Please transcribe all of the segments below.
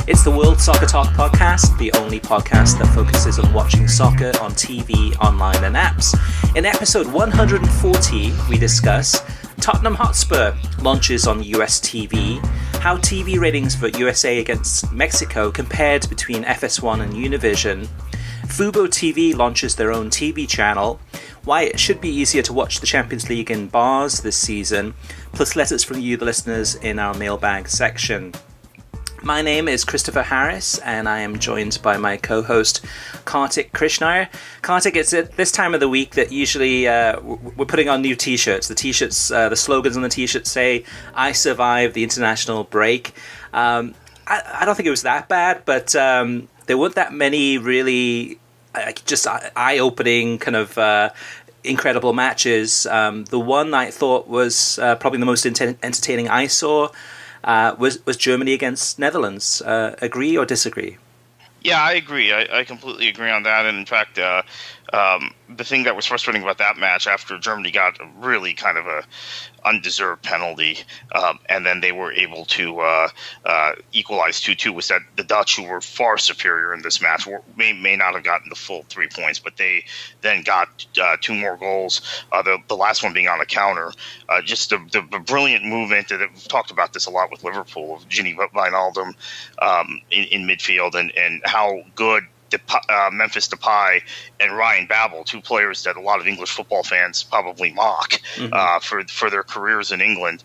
It's the World Soccer Talk podcast, the only podcast that focuses on watching soccer on TV, online and apps. In episode 140, we discuss Tottenham Hotspur launches on US TV, how TV ratings for USA against Mexico compared between FS1 and Univision, Fubo TV launches their own TV channel, why it should be easier to watch the Champions League in bars this season, plus letters from you, the listeners, in our mailbag section. My name is Christopher Harris, and I am joined by my co-host, Kartik Krishnaiyer. Kartik, it's at this time of the week that usually we're putting on new t-shirts. The t-shirts, the slogans on the t-shirts say, "I survived the international break." I don't think it was that bad, but there weren't that many really just eye-opening kind of incredible matches. The one I thought was probably the most entertaining I saw was Germany against Netherlands. Agree or disagree? Yeah, I agree. I completely agree on that. And in fact, the thing that was frustrating about that match, after Germany got really kind of a undeserved penalty, and then they were able to equalize 2-2, was that the Dutch, who were far superior in this match, may not have gotten the full 3 points, but they then got 2 more goals, the last one being on a counter. Just the brilliant movement, that we've talked about this a lot with Liverpool, of Gini Wijnaldum in midfield, and how good Memphis Depay and Ryan Babel, 2 players that a lot of English football fans probably mock for their careers in England,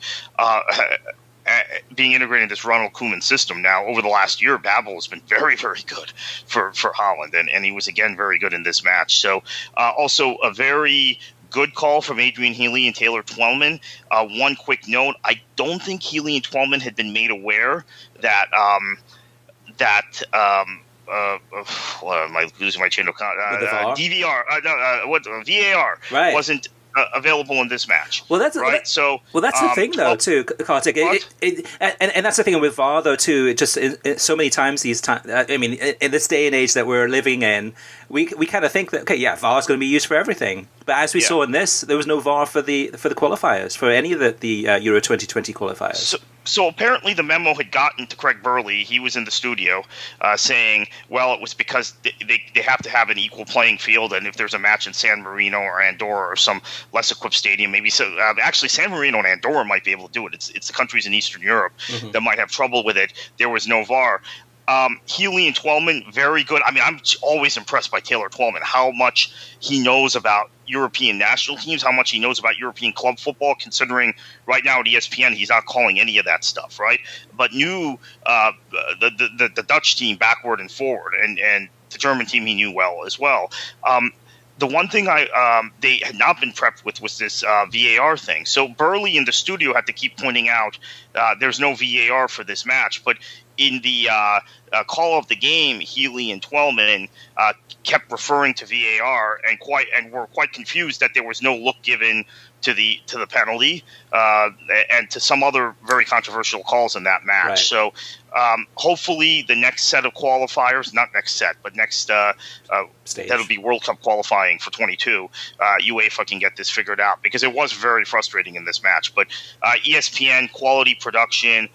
being integrated in this Ronald Koeman system. Now, over the last year, Babel has been very, very good for Holland, and he was again very good in this match. So also a very good call from Adrian Healy and Taylor Twellman. One quick note, I don't think Healy and Twellman had been made aware that am I losing my chain of DVR? VAR right. wasn't available in this match. Well, that's right. That's the thing, though, too, Kartik. And that's the thing with VAR, though, too. It just so many times these times. I mean, in this day and age that we're living in, we kind of think that VAR is going to be used for everything. But as we saw in this, there was no VAR for the qualifiers, for any of the Euro 2020 qualifiers. So apparently the memo had gotten to Craig Burley. He was in the studio saying, well, it was because they have to have an equal playing field, and if there's a match in San Marino or Andorra or some less equipped stadium, maybe actually San Marino and Andorra might be able to do it. It's the countries in Eastern Europe that might have trouble with it. There was no VAR. Healy and Twellman, very good. I mean, I'm always impressed by Taylor Twellman, how much he knows about European national teams, how much he knows about European club football, considering right now at ESPN he's not calling any of that stuff, right? But knew the Dutch team backward and forward, and the German team he knew well as well. The one thing they had not been prepped with was this VAR thing. So Burley in the studio had to keep pointing out there's no VAR for this match, but in the call of the game, Healy and Twellman kept referring to VAR and were quite confused that there was no look given to the penalty and to some other very controversial calls in that match. Right. So hopefully the next set of qualifiers, not next set, but next that'll be World Cup qualifying for 22. UEFA can get this figured out, because it was very frustrating in this match. But ESPN quality production.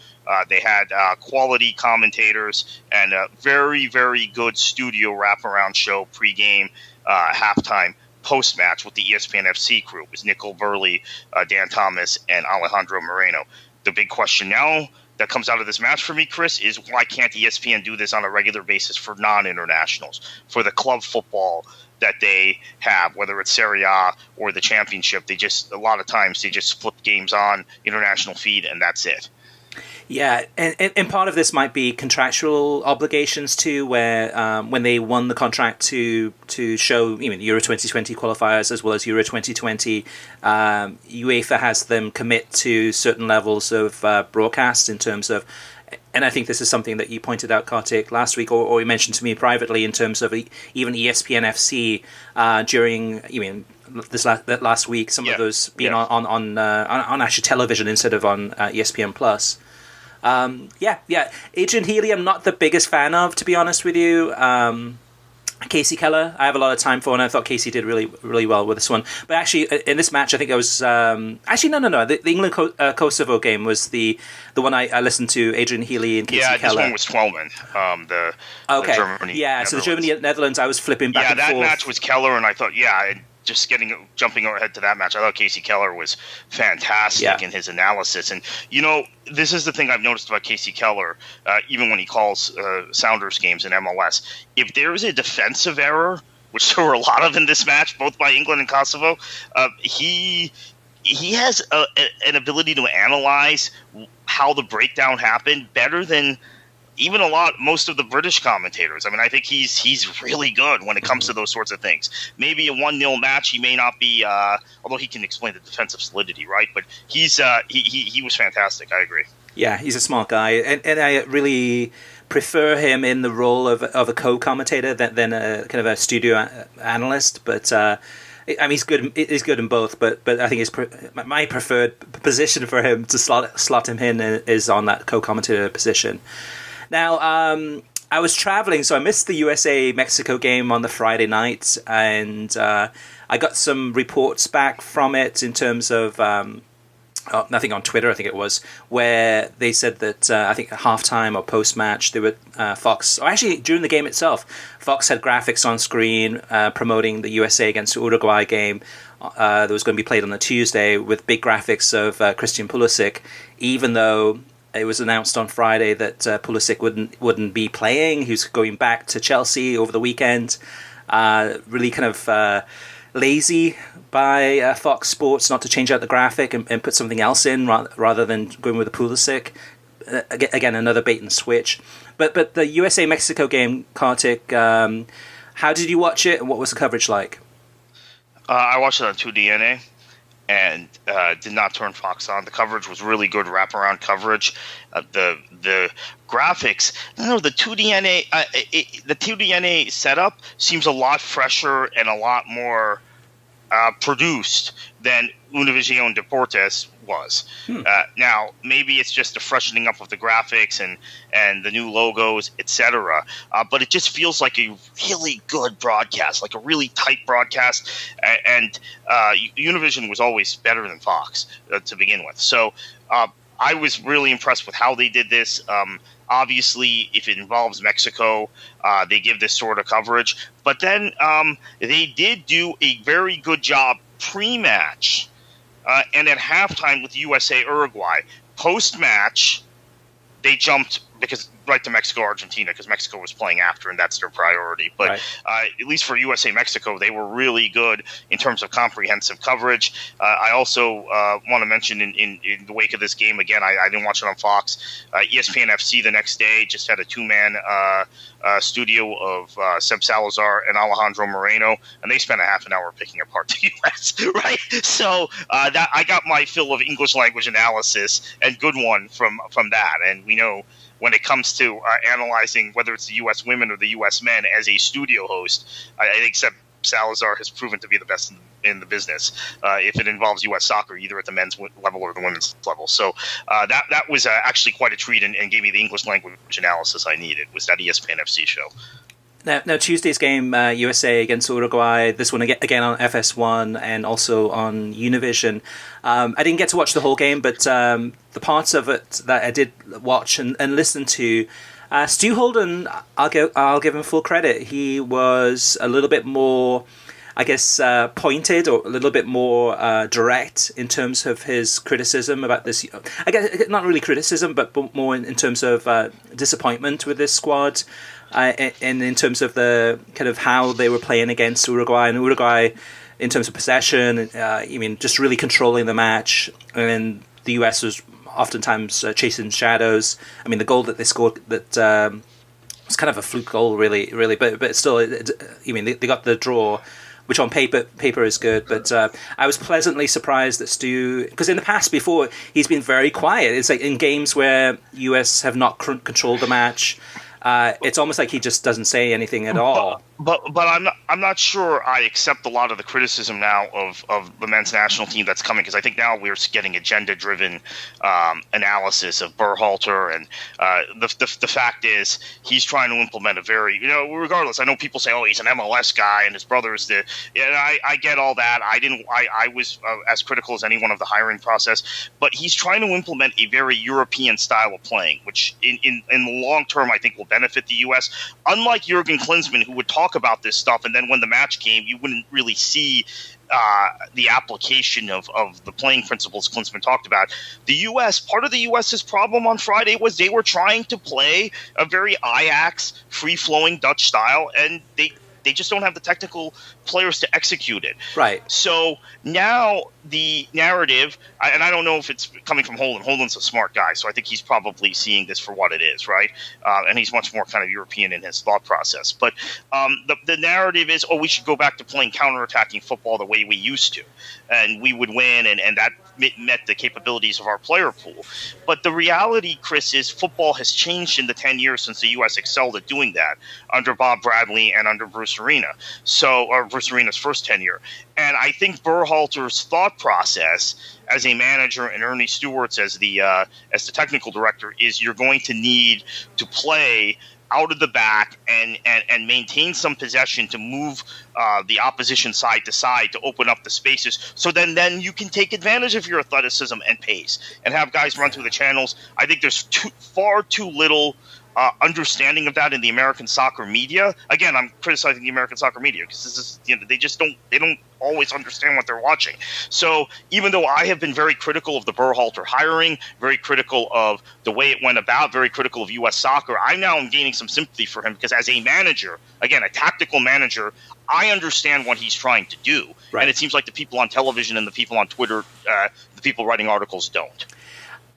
They had quality commentators and a very, very good studio wraparound show pregame, halftime, post-match with the ESPN FC crew. It was Nicole Burley, Dan Thomas, and Alejandro Moreno. The big question now that comes out of this match for me, Chris, is why can't ESPN do this on a regular basis for non-internationals, for the club football that they have, whether it's Serie A or the Championship? A lot of times they just flip games on international feed and that's it. Yeah, and part of this might be contractual obligations too, where when they won the contract to show Euro 2020 qualifiers as well as Euro 2020, UEFA has them commit to certain levels of broadcast in terms of, and I think this is something that you pointed out, Kartik, last week, or you mentioned to me privately in terms of even ESPN FC during last week, some of those being on actual television instead of on ESPN Plus. Adrian Healy, I'm not the biggest fan of, to be honest with you. Casey Keller, I have a lot of time for, and I thought Casey did really, really well with this one. But actually, in this match, I think I was actually no. The England Kosovo game was the one I listened to Adrian Healy and Casey Keller. Yeah, this one was Twelman. The Germany. Yeah, so the Germany Netherlands, I was flipping back and forth. Yeah, that match was Keller, and I thought, just jumping ahead to that match, I thought Casey Keller was fantastic in his analysis. And, this is the thing I've noticed about Casey Keller, even when he calls Sounders games in MLS. If there is a defensive error, which there were a lot of in this match, both by England and Kosovo, he has an ability to analyze how the breakdown happened better than even most of the British commentators. I mean, I think he's really good when it comes to those sorts of things. Maybe a 1-0 match, he may not be, although he can explain the defensive solidity, right? But he was fantastic. I agree. Yeah, he's a smart guy, and I really prefer him in the role of a co-commentator than a kind of a studio analyst. But I mean, he's good. He's good in both. But I think my preferred position for him to slot him in is on that co-commentator position. Now, I was traveling, so I missed the USA-Mexico game on the Friday night, and I got some reports back from it in terms of, nothing on Twitter, I think it was, where they said that, I think at halftime or post-match, they were, Fox, or actually during the game itself, Fox had graphics on screen promoting the USA against the Uruguay game that was going to be played on the Tuesday with big graphics of Christian Pulisic, even though it was announced on Friday that Pulisic wouldn't be playing. He was going back to Chelsea over the weekend. Really kind of lazy by Fox Sports not to change out the graphic and put something else in rather than going with the Pulisic. Again, another bait and switch. But the USA-Mexico game, Kartik, how did you watch it and what was the coverage like? I watched it on 2DNA. And did not turn Fox on. The coverage was really good wraparound coverage. The graphics, the 2DNA the 2DNA setup seems a lot fresher and a lot more produced than Univision Deportes was. Now, maybe it's just the freshening up of the graphics and the new logos, etc. But it just feels like a really good broadcast, like a really tight broadcast. And Univision was always better than Fox to begin with. So I was really impressed with how they did this. Obviously, if it involves Mexico, they give this sort of coverage. But then they did do a very good job pre-match and at halftime with USA Uruguay. Post-match, they jumped right to Mexico Argentina because Mexico was playing after, and that's their priority. But at least for USA Mexico, they were really good in terms of comprehensive coverage. I also want to mention in the wake of this game, again, I didn't watch it on Fox. ESPN FC the next day just had a two-man studio of Seb Salazar and Alejandro Moreno, and they spent a half an hour picking apart the U.S., right? So that I got my fill of English language analysis, and good one from that. And we know when it comes to analyzing whether it's the U.S. women or the U.S. men as a studio host, I think Seb Salazar has proven to be the best in the business if it involves U.S. soccer, either at the men's level or the women's level. So that was actually quite a treat and gave me the English language analysis I needed, was that ESPN FC show. Now Tuesday's game, USA against Uruguay, this one again on FS1 and also on Univision. I didn't get to watch the whole game, but the parts of it that I did watch and listen to, Stu Holden, I'll give him full credit. He was a little bit more, I guess, pointed or a little bit more direct in terms of his criticism about this. I guess not really criticism, but more in terms of disappointment with this squad. And in terms of the kind of how they were playing against Uruguay, and Uruguay in terms of possession, just really controlling the match, and the US was oftentimes chasing shadows. I mean, the goal that they scored that was kind of a fluke goal, really, but still, they got the draw, which on paper is good. But I was pleasantly surprised that Stu, because in the past before he's been very quiet. It's like in games where US have not controlled the match. It's almost like he just doesn't say anything at all. But I'm not sure I accept a lot of the criticism now of the men's national team that's coming, because I think now we're getting agenda driven analysis of Berhalter, and the fact is he's trying to implement a very, regardless. I know people say, oh, he's an MLS guy and his brother is and I get all that. I was as critical as anyone of the hiring process, but he's trying to implement a very European style of playing, which in the long term I think will benefit the U.S. Unlike Jurgen Klinsmann, who would talk about this stuff, and then when the match came, you wouldn't really see the application of the playing principles Klinsmann talked about. The U.S., part of the U.S.'s problem on Friday was they were trying to play a very Ajax, free-flowing Dutch style, and they just don't have the technical players to execute it. Right. So now the narrative, and I don't know if it's coming from Holden. Holden's a smart guy, so I think he's probably seeing this for what it is, right? And he's much more kind of European in his thought process. But the narrative is, we should go back to playing counterattacking football the way we used to, and we would win, and that met the capabilities of our player pool. But the reality, Chris, is football has changed in the 10 years since the U.S. excelled at doing that under Bob Bradley and under Bruce Arena. Or Bruce Arena's first tenure. And I think Berhalter's thought process as a manager and Ernie Stewart's as the technical director is you're going to need to play out of the back and maintain some possession to move the opposition side to side to open up the spaces. So then you can take advantage of your athleticism and pace and have guys run through the channels. I think there's far too little understanding of that in the American soccer media. Again, I'm criticizing the American soccer media because this is, they don't always understand what they're watching. So even though I have been very critical of the Berhalter hiring, very critical of the way it went about, very critical of U.S. soccer, I now am gaining some sympathy for him because as a manager, again, a tactical manager, I understand what he's trying to do. Right. And it seems like the people on television and the people on Twitter, the people writing articles don't.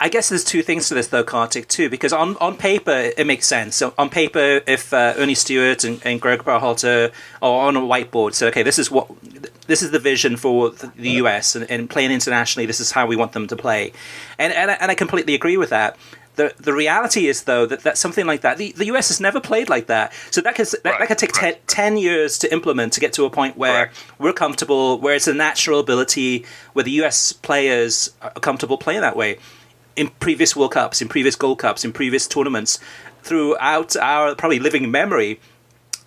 I guess there's two things to this, though, Kartik, too, because on paper, it makes sense. So on paper, if Ernie Stewart and Greg Berhalter are on a whiteboard, so, okay, this is the vision for the US, and playing internationally, this is how we want them to play. And I completely agree with that. The reality is, though, that something like that, the US has never played like that. So that could take 10 years to implement to get to a point where we're comfortable, where it's a natural ability, where the US players are comfortable playing that way. In previous World Cups, in previous Gold Cups, in previous tournaments, throughout our probably living memory,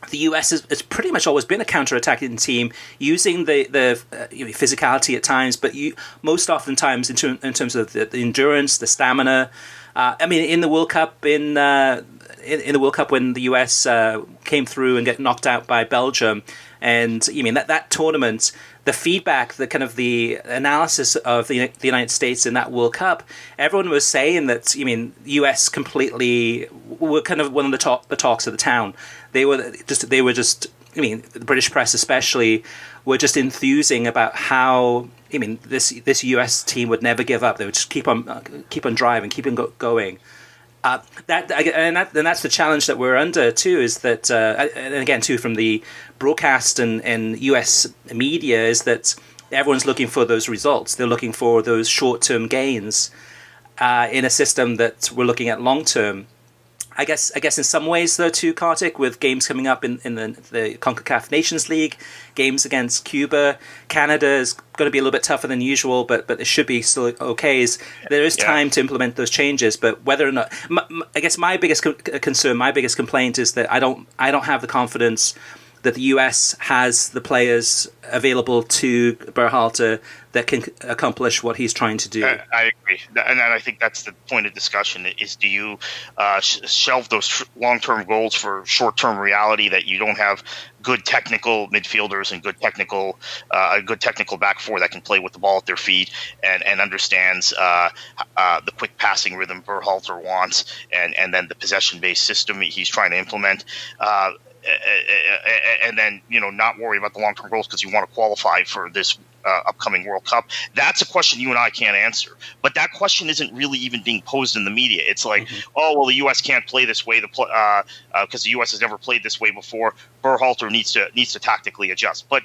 the US has pretty much always been a counter-attacking team, using the physicality at times, but most oftentimes in terms of the endurance, the stamina. In the World Cup, in the World Cup when the US came through and get knocked out by Belgium, and that tournament, the feedback, the analysis of the United States in that World Cup, everyone was saying that the US completely were kind of one of the talks of the town. They were just the British press especially were just enthusing about how this US team would never give up. They would just keep on driving, keep on going. That's the challenge that we're under too. Is that and again too from the broadcast and US media is that everyone's looking for those results. They're looking for those short-term gains in a system that we're looking at long-term. I guess in some ways though too, Kartik, with games coming up in the CONCACAF Nations League, games against Cuba, Canada is going to be a little bit tougher than usual, but it should be still okay. There is time to implement those changes, but whether or not, I guess my biggest concern, my biggest complaint is that I don't have the confidence that the US has the players available to Berhalter that can accomplish what he's trying to do. I agree. And I think that's the point of discussion is, do you shelve those long-term goals for short-term reality that you don't have good technical midfielders and a good technical back four that can play with the ball at their feet and understands the quick passing rhythm Berhalter wants and then the possession-based system he's trying to implement. And then, not worry about the long-term goals because you want to qualify for this upcoming World Cup. That's a question you and I can't answer. But that question isn't really even being posed in the media. It's like, the U.S. can't play this way because the U.S. has never played this way before. Berhalter needs to tactically adjust. But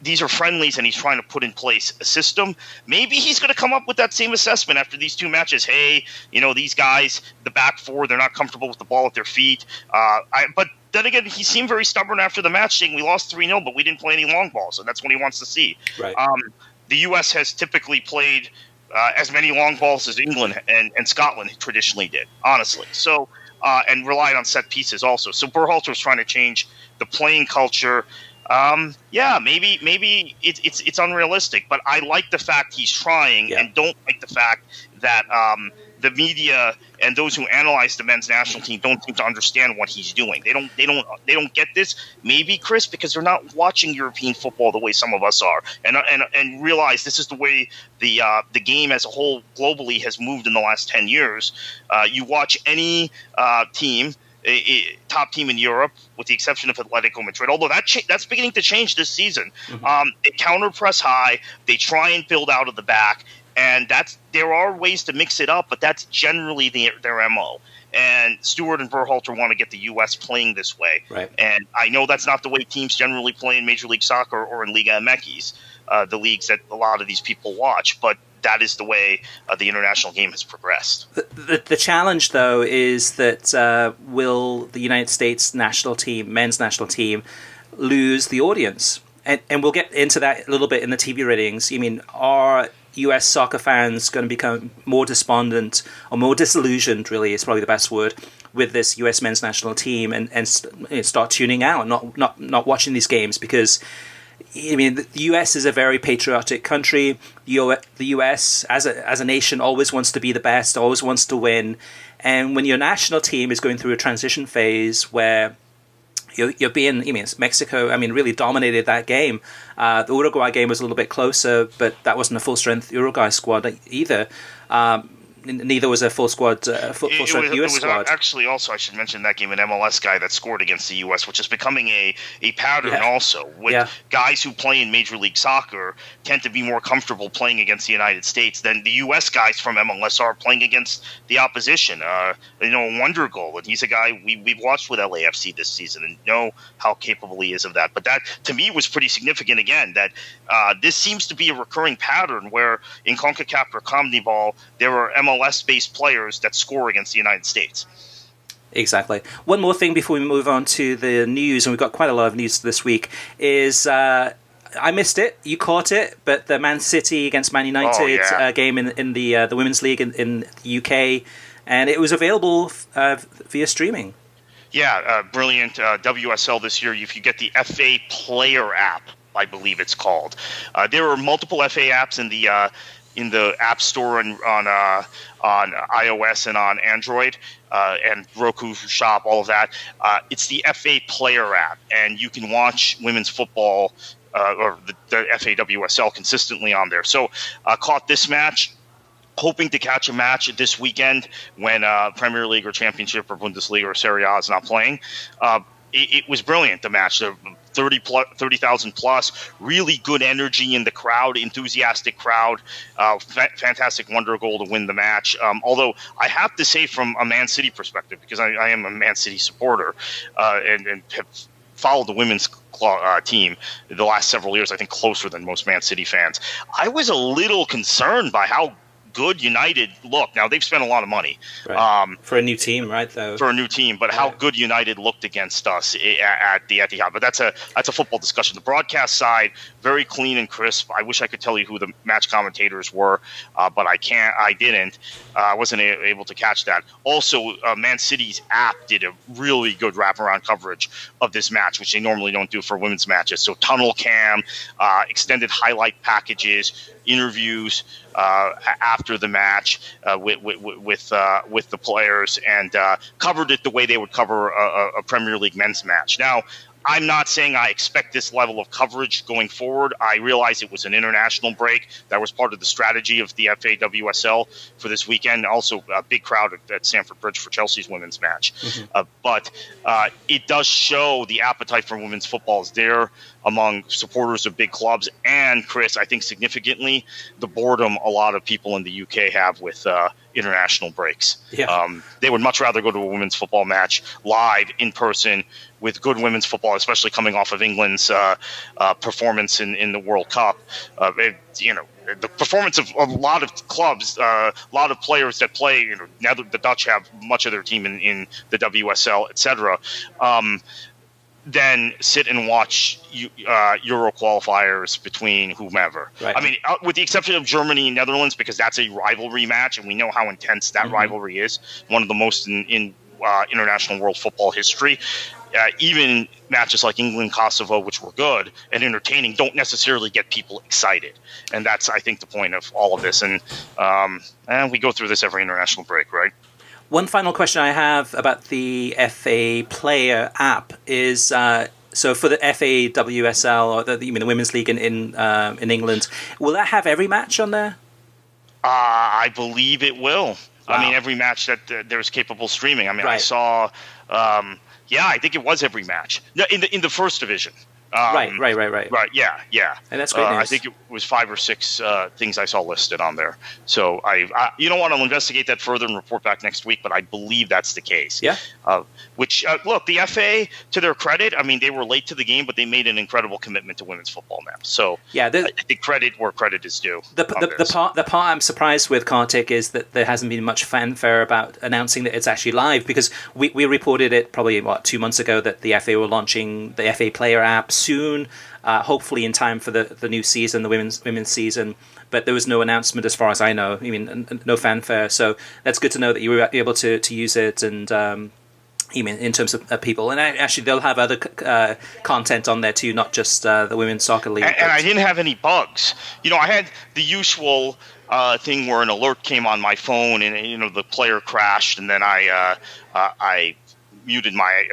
these are friendlies, and he's trying to put in place a system. Maybe he's going to come up with that same assessment after these two matches. Hey, these guys, the back four, they're not comfortable with the ball at their feet. But then again, he seemed very stubborn after the match, saying we lost 3-0, but we didn't play any long balls, and that's what he wants to see. Right. The U.S. has typically played as many long balls as England and Scotland traditionally did, honestly. So, and relied on set pieces also. So Berhalter's trying to change the playing culture. Maybe it's unrealistic, but I like the fact he's trying, and don't like the fact that the media and those who analyze the men's national team don't seem to understand what he's doing. They don't get this. Maybe, Chris, because they're not watching European football the way some of us are, and realize this is the way the game as a whole globally has moved in the last 10 years. You watch any team. A top team in Europe, with the exception of Atletico Madrid, although that's beginning to change this season. They counter press high, they try and build out of the back, and there are ways to mix it up, but that's generally their MO. And Stewart and Berhalter want to get the U.S. playing this way. Right. And I know that's not the way teams generally play in Major League Soccer or in Liga MX, the leagues that a lot of these people watch, but that is the way the international game has progressed. The challenge, though, is that will the United States national team, men's national team, lose the audience? And we'll get into that a little bit in the TV ratings. I mean, are US soccer fans going to become more despondent or more disillusioned, really is probably the best word, with this US men's national team and start tuning out, not watching these games? Because I mean, the US is a very patriotic country. The US, as a nation, always wants to be the best, always wants to win. And when your national team is going through a transition phase where you're being, Mexico, really dominated that game. The Uruguay game was a little bit closer, but that wasn't a full-strength Uruguay squad either. Neither was a full squad, full-strength U.S. squad. It was actually also, I should mention, that game, an MLS guy that scored against the U.S., which is becoming a pattern also. With guys who play in Major League Soccer tend to be more comfortable playing against the United States than the U.S. guys from MLS are playing against the opposition. Wonder Goal, and he's a guy we've watched with LAFC this season and know how capable he is of that. But that, to me, was pretty significant, again, that this seems to be a recurring pattern where in CONCACAF or CONMEBOL, there are MLS-based players that score against the United States. Exactly. One more thing before we move on to the news, and we've got quite a lot of news this week, is I missed it. You caught it, but the Man City against Man United game in the Women's League in the UK, and it was available via streaming. Yeah, brilliant. WSL this year, if you get the FA Player app, I believe it's called. There are multiple FA apps in the App Store and on iOS and on Android and Roku Shop, all of that. It's the FA Player app, and you can watch women's football or the FAWSL consistently on there. So caught this match, hoping to catch a match this weekend when Premier League or Championship or Bundesliga or Serie A is not playing. It was brilliant, the match. 30,000 plus, really good energy in the crowd, enthusiastic crowd, fantastic wonder goal to win the match. Although I have to say, from a Man City perspective, because I am a Man City supporter and have followed the women's team the last several years, I think closer than most Man City fans, I was a little concerned by how good United looked. Now, they've spent a lot of money. Right. For a new team, right? Though. For a new team, but how good United looked against us at the Etihad. But that's a football discussion. The broadcast side, very clean and crisp. I wish I could tell you who the match commentators were, but I can't. I didn't. I wasn't able to catch that. Also, Man City's app did a really good wraparound coverage of this match, which they normally don't do for women's matches. So tunnel cam, extended highlight packages, interviews after the match with the players, and covered it the way they would cover a Premier League men's match. Now, I'm not saying I expect this level of coverage going forward. I realize it was an international break. That was part of the strategy of the FAWSL for this weekend. Also, a big crowd at Stamford Bridge for Chelsea's women's match. Mm-hmm. But it does show the appetite for women's football is there among supporters of big clubs. And, Chris, I think significantly, the boredom a lot of people in the UK have with international breaks. Yeah. They would much rather go to a women's football match live in person with good women's football, especially coming off of England's performance in the World Cup. The performance of a lot of clubs, a lot of players that play. Now the Dutch have much of their team in the WSL, etc. Then sit and watch Euro qualifiers between whomever. Right. I mean, with the exception of Germany and Netherlands, because that's a rivalry match, and we know how intense that rivalry is. One of the most in international world football history. Even matches like England-Kosovo, which were good and entertaining, don't necessarily get people excited. And that's, I think, the point of all of this. And we go through this every international break, right? One final question I have about the FA Player app is so for the FAWSL or the Women's League in England, will that have every match on there? I believe it will. Wow. I mean, every match that there's capable streaming. I mean, Right. I saw. I think it was every match. No, in the first division. Right. Right. Yeah. And that's great news. I think it was 5 or 6 things I saw listed on there. So I you know what? I'll investigate that further and report back next week. But I believe that's the case. Yeah. Look, the FA, to their credit, I mean, they were late to the game, but they made an incredible commitment to women's football now. So yeah, I think credit where credit is due. The part I'm surprised with, Kartik, is that there hasn't been much fanfare about announcing that it's actually live, because we reported it probably 2 months ago that the FA were launching the FA Player app soon, hopefully in time for the new season, the women's season. But there was no announcement as far as I know. I mean, no fanfare. So that's good to know that you were able to use it and. In terms of people, and actually they'll have other content on there too, not just the Women's Soccer League. And I didn't have any bugs. I had the usual thing where an alert came on my phone, and the player crashed, and then I muted my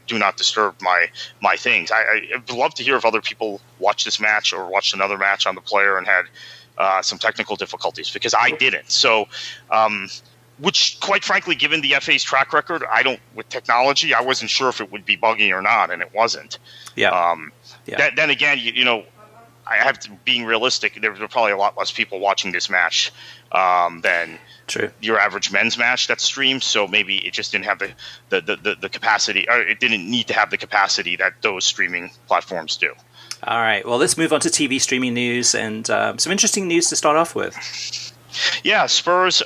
do not disturb my things. I'd love to hear if other people watched this match or watched another match on the player and had some technical difficulties, because I didn't. So. Which, quite frankly, given the FA's track record, with technology, I wasn't sure if it would be buggy or not, and it wasn't. Yeah. Then again, I have to, being realistic, there were probably a lot less people watching this match than your average men's match that's streamed. So maybe it just didn't have the capacity, or it didn't need to have the capacity that those streaming platforms do. All right. Well, let's move on to TV streaming news and some interesting news to start off with. Yeah, Spurs.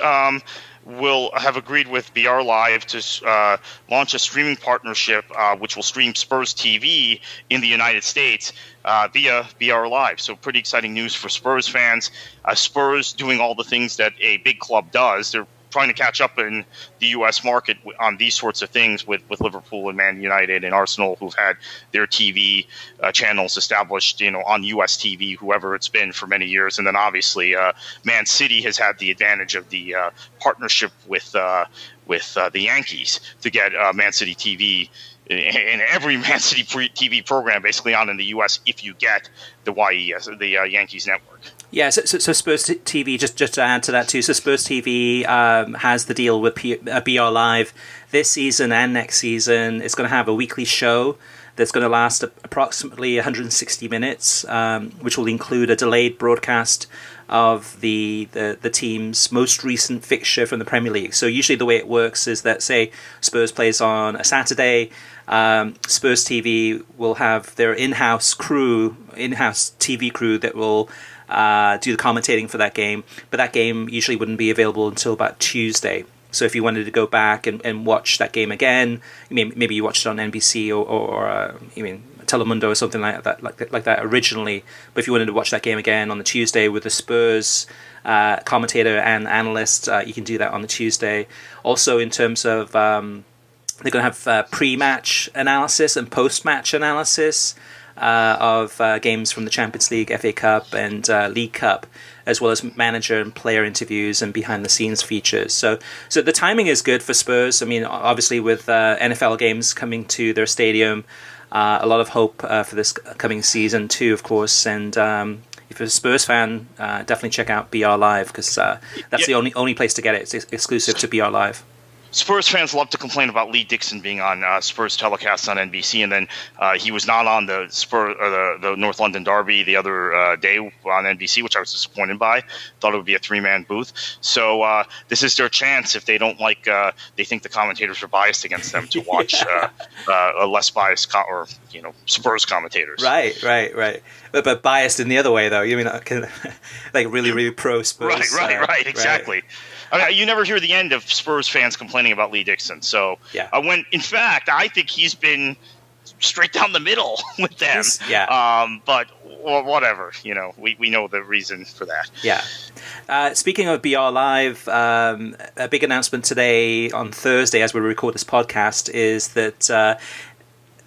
Will have agreed with BR Live to launch a streaming partnership which will stream Spurs TV in the United States via BR Live. So pretty exciting news for Spurs fans. Spurs doing all the things that a big club does. They're trying to catch up in the U.S. market on these sorts of things with Liverpool and Man United and Arsenal, who've had their TV channels established, on U.S. TV, whoever it's been, for many years. And then obviously Man City has had the advantage of the partnership with the Yankees to get Man City TV and every Man City TV program basically on in the U.S. if you get the Yankees network. Yeah, so Spurs TV, just to add to that too, so Spurs TV has the deal with BR Live this season and next season. It's going to have a weekly show that's going to last approximately 160 minutes, which will include a delayed broadcast of the team's most recent fixture from the Premier League. So usually the way it works is that, say, Spurs plays on a Saturday, Spurs TV will have their in-house TV crew that will do the commentating for that game, but that game usually wouldn't be available until about Tuesday. So if you wanted to go back and watch that game again, maybe you watched it on NBC or Telemundo or something like that originally. But if you wanted to watch that game again on the Tuesday with the Spurs commentator and analyst, you can do that on the Tuesday. Also, in terms of they're going to have pre-match analysis and post-match analysis of games from the Champions League, FA Cup, and League Cup, as well as manager and player interviews and behind-the-scenes features. So the timing is good for Spurs. I mean, obviously with NFL games coming to their stadium, a lot of hope for this coming season too, of course. And if you're a Spurs fan, definitely check out BR Live, because that's the only place to get it. It's exclusive to BR Live. Spurs fans love to complain about Lee Dixon being on Spurs telecasts on NBC, and then he was not on the the North London Derby the other day on NBC, which I was disappointed by. Thought it would be a 3-man booth. So this is their chance if they don't like, they think the commentators are biased against them, to watch a less biased Spurs commentators. Right. But biased in the other way, though. You mean like really pro Spurs? Right. Exactly. I mean, you never hear the end of Spurs fans complaining about Lee Dixon. So in fact, I think he's been straight down the middle with them. But whatever, we know the reason for that. Yeah. Speaking of BR Live, a big announcement today on Thursday, as we record this podcast, is that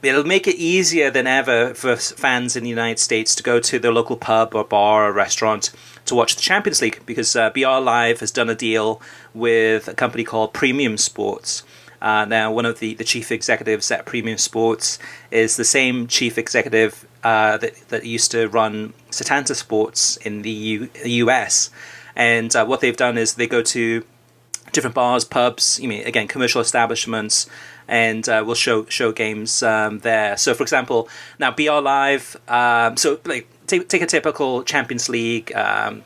it'll make it easier than ever for fans in the United States to go to their local pub or bar or restaurant to watch the Champions League, because BR Live has done a deal with a company called Premium Sports. Now, one of the chief executives at Premium Sports is the same chief executive that used to run Setanta Sports in the US. And what they've done is they go to different bars, pubs, again, commercial establishments, and we'll show games there. So, for example, now BR Live, take a typical Champions League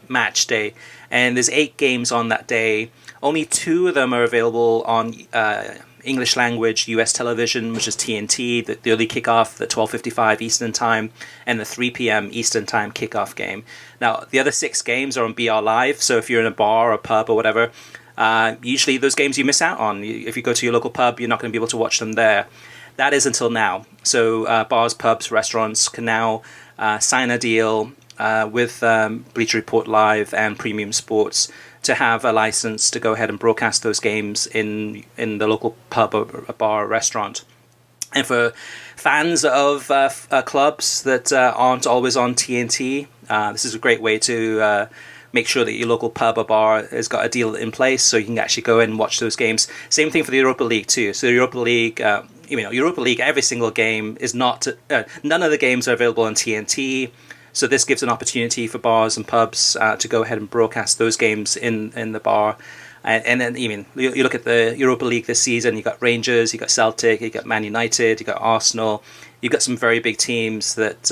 match day, and there's 8 games on that day. Only 2 of them are available on English language US television, which is TNT, the early kickoff, the 12:55 Eastern Time, and the 3 p.m. Eastern Time kickoff game. Now, the other 6 games are on BR Live, so if you're in a bar or pub or whatever, usually those games you miss out on. If you go to your local pub, you're not going to be able to watch them there. That is until now. So bars, pubs, restaurants can now sign a deal with Bleacher Report Live and Premium Sports to have a license to go ahead and broadcast those games in the local pub or a bar or restaurant. And for fans of clubs that aren't always on TNT, this is a great way to make sure that your local pub or bar has got a deal in place so you can actually go in and watch those games. Same thing for the Europa League too. So the Europa League, Europa League, every single game is not, none of the games are available on TNT. So this gives an opportunity for bars and pubs to go ahead and broadcast those games in the bar. And then you look at the Europa League this season, you've got Rangers, you've got Celtic, you've got Man United, you've got Arsenal. You've got some very big teams that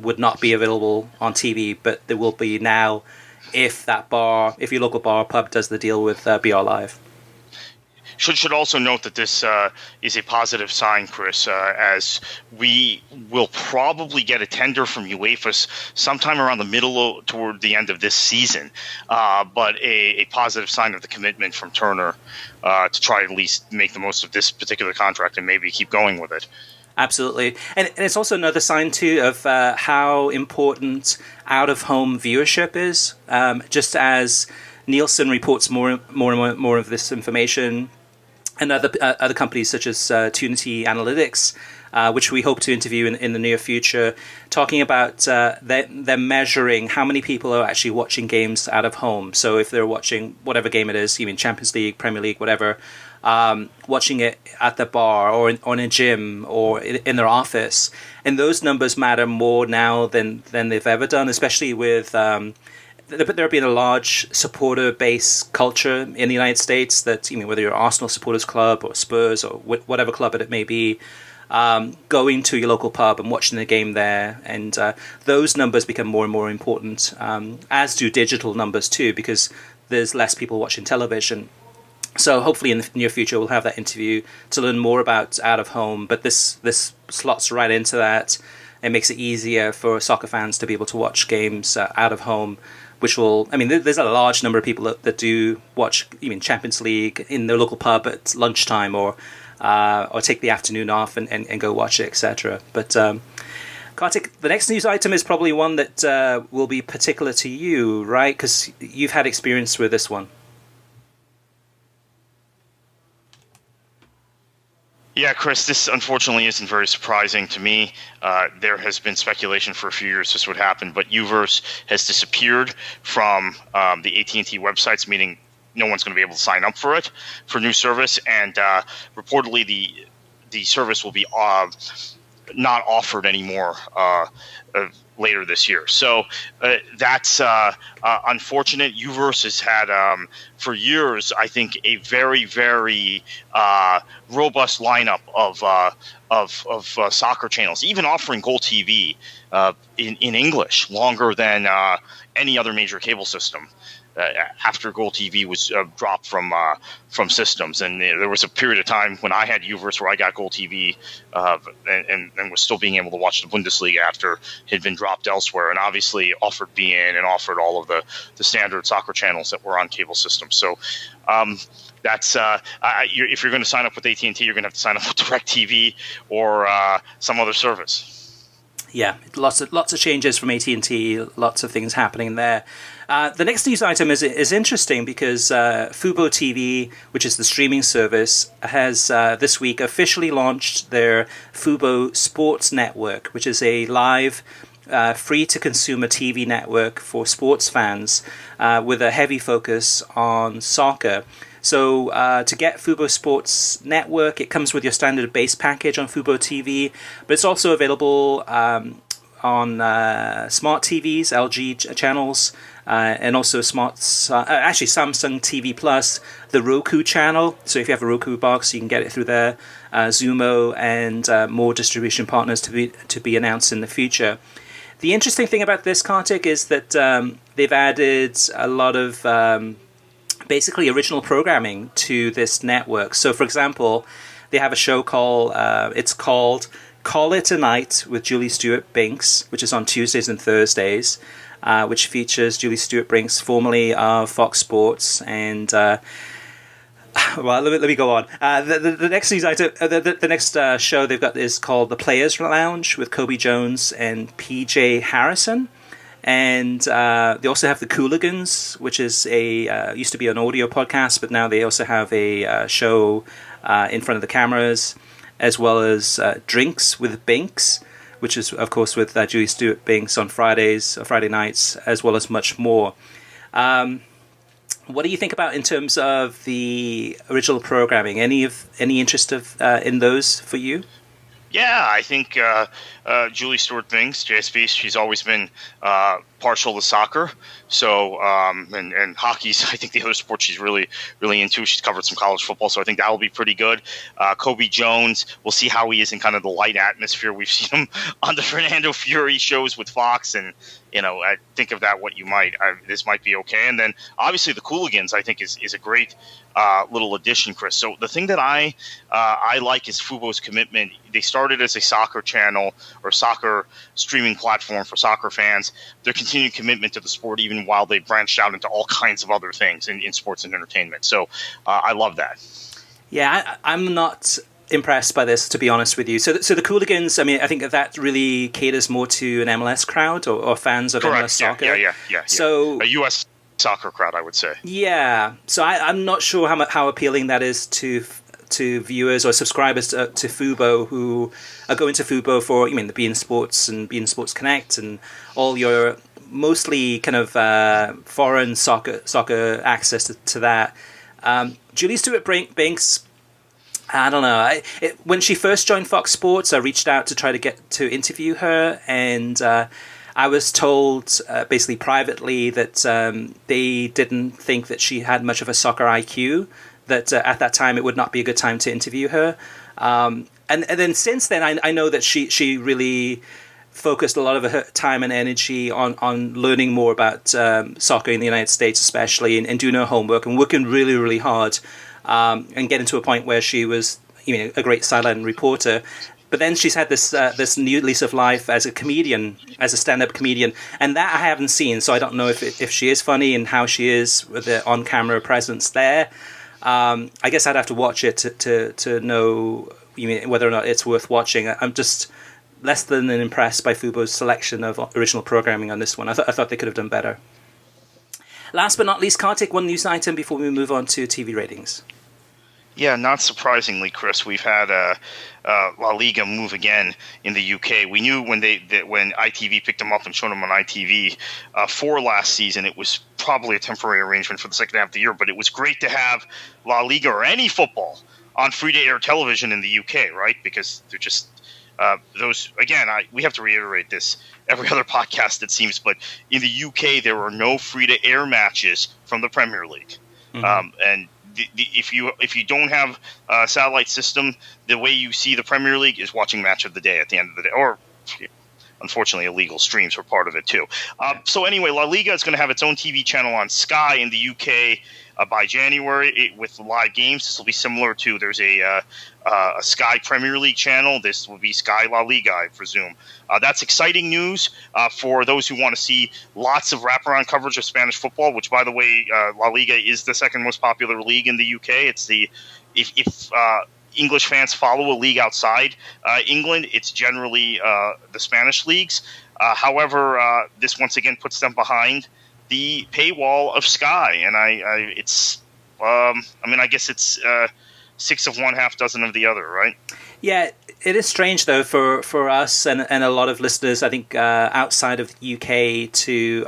would not be available on TV, but they will be now if your local bar or pub does the deal with BR Live. Should also note that this is a positive sign, Chris, as we will probably get a tender from UEFA sometime around the middle toward the end of this season, but a positive sign of the commitment from Turner to try at least make the most of this particular contract and maybe keep going with it. Absolutely. And it's also another sign, too, of how important out-of-home viewership is. Just as Nielsen reports more and more of this information, and other companies such as Tunity Analytics, which we hope to interview in the near future, talking about them measuring how many people are actually watching games out of home. So if they're watching whatever game it is, even Champions League, Premier League, whatever, watching it at the bar or in a gym or in their office. And those numbers matter more now than they've ever done, especially with there being a large supporter-based culture in the United States that, whether you're Arsenal supporters club or Spurs or whatever club it may be, going to your local pub and watching the game there. And those numbers become more and more important, as do digital numbers too, because there's less people watching television. So hopefully in the near future we'll have that interview to learn more about out of home. But this slots right into that. It makes it easier for soccer fans to be able to watch games out of home, which will, there's a large number of people that do watch Champions League in their local pub at lunchtime or take the afternoon off and go watch it, etc. But Kartik, the next news item is probably one that will be particular to you, right? Because you've had experience with this one. Yeah, Chris, this unfortunately isn't very surprising to me. There has been speculation for a few years this would happen, but Uverse has disappeared from the AT&T websites, meaning no one's going to be able to sign up for it for new service. And reportedly, the service will be not offered anymore later this year. So that's unfortunate. Uverse has had for years, I think, a very, very robust lineup of soccer channels, even offering Goal TV in English longer than any other major cable system. After Goal TV was dropped from systems, and there was a period of time when I had Uverse where I got Goal TV and was still being able to watch the Bundesliga after it had been dropped elsewhere, and obviously offered BN and offered all of the standard soccer channels that were on cable systems. So that's if you're going to sign up with AT&T, you're going to have to sign up with DirecTV or some other service. Yeah, lots of changes from AT&T, lots of things happening there. The next news item is interesting because Fubo TV, which is the streaming service, has this week officially launched their Fubo Sports Network, which is a live, free-to-consumer TV network for sports fans with a heavy focus on soccer. So to get Fubo Sports Network, it comes with your standard base package on Fubo TV, but it's also available on smart TVs, LG channels, and also Samsung TV Plus, the Roku channel. So if you have a Roku box, you can get it through there. Zumo and more distribution partners to be announced in the future. The interesting thing about this, Kartik, is that they've added a lot of basically original programming to this network. So, for example, they have a show called Call It a Night with Julie Stewart-Binks, which is on Tuesdays and Thursdays, which features Julie Stewart-Binks, formerly of Fox Sports, and well, let me go on. The next news item, the next show they've got is called The Players Lounge with Kobe Jones and PJ Harrison. And they also have the Cooligans, which is used to be an audio podcast, but now they also have a show in front of the cameras, as well as Drinks with Binks, which is, of course, with Julie Stewart-Binks on Friday nights, as well as much more. What do you think about in terms of the original programming? Any interest in those for you? Yeah, I think Julie Stewart-Binks, JSB, she's always been partial to soccer. So, and hockey's, I think, the other sport she's really, really into. She's covered some college football, so I think that will be pretty good. Kobe Jones, we'll see how he is in kind of the light atmosphere. We've seen him on the Fernando Fury shows with Fox, and, I think of that this might be okay. And then, obviously, the Cooligans, I think, is a great little addition, Chris. So the thing that I like is Fubo's commitment. They started as a soccer channel or soccer streaming platform for soccer fans. Their continued commitment to the sport, even while they branched out into all kinds of other things in sports and entertainment. So I love that. Yeah, I'm not impressed by this, to be honest with you. So the Cooligans, I mean, I think that really caters more to an MLS crowd or fans of Correct. MLS soccer. Yeah. So a U.S. soccer crowd, I would say. Yeah. So I'm not sure how appealing that is to viewers or subscribers to Fubo who are going to Fubo for, the beIN Sports and beIN Sports Connect and all your mostly kind of foreign soccer access to that. Julie Stewart-Binks, I don't know. When she first joined Fox Sports, I reached out to try to get to interview her, and I was told basically privately that they didn't think that she had much of a soccer IQ, that at that time it would not be a good time to interview her. And then since then, I know that she really focused a lot of her time and energy on learning more about soccer in the United States, especially, and doing her homework and working really, really hard, and getting to a point where she was, a great sideline reporter. But then she's had this new lease of life as a comedian, as a stand-up comedian, and that I haven't seen. So I don't know if she is funny and how she is with the on-camera presence there. I guess I'd have to watch it to know whether or not it's worth watching. I'm just less than impressed by Fubo's selection of original programming on this one. I thought they could have done better. Last but not least, Kartik, one news item before we move on to TV ratings. Yeah, not surprisingly, Chris, we've had La Liga move again in the UK. We knew when ITV picked them up and showed them on ITV for last season, it was probably a temporary arrangement for the second half of the year, but it was great to have La Liga or any football on free-to-air television in the UK, right? Because they're just those again, we have to reiterate this every other podcast, it seems, but in the UK there are no free-to-air matches from the Premier League, and if you don't have a satellite system, the way you see the Premier League is watching Match of the Day at the end of the day, or unfortunately illegal streams are part of it too. So anyway, La Liga is going to have its own TV channel on Sky in the UK by January with live games. This will be similar to, there's a Sky Premier League channel. This will be Sky La Liga, I presume. That's exciting news for those who want to see lots of wraparound coverage of Spanish football, which, by the way, La Liga is the second most popular league in the UK. It's if English fans follow a league outside England, it's generally the Spanish leagues. However, this once again puts them behind the paywall of Sky, and I guess it's 6 of one, half dozen of the other, right? Yeah, it is strange though for us and a lot of listeners, I think, outside of the UK to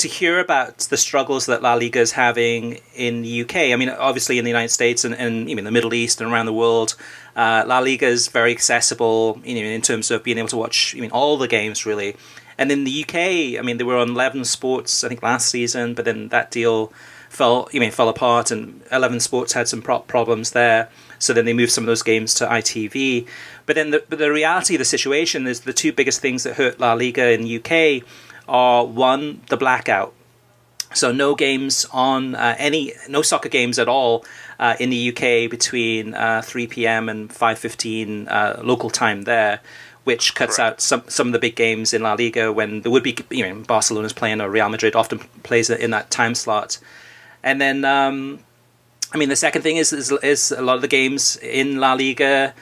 hear about the struggles that La Liga is having in the UK. I mean, obviously in the United States and even the Middle East and around the world, La Liga is very accessible, in terms of being able to watch all the games really. And in the UK, I mean, they were on 11 Sports, I think, last season, but then that deal fell apart, and 11 Sports had some problems there. So then they moved some of those games to ITV. But then the reality of the situation is the two biggest things that hurt La Liga in the UK are, one, the blackout. So no games on no soccer games at all in the UK between 3 p.m. and 5:15 local time there, which cuts out some of the big games in La Liga when there would be, Barcelona's playing or Real Madrid often plays in that time slot. And then, the second thing is a lot of the games in La Liga,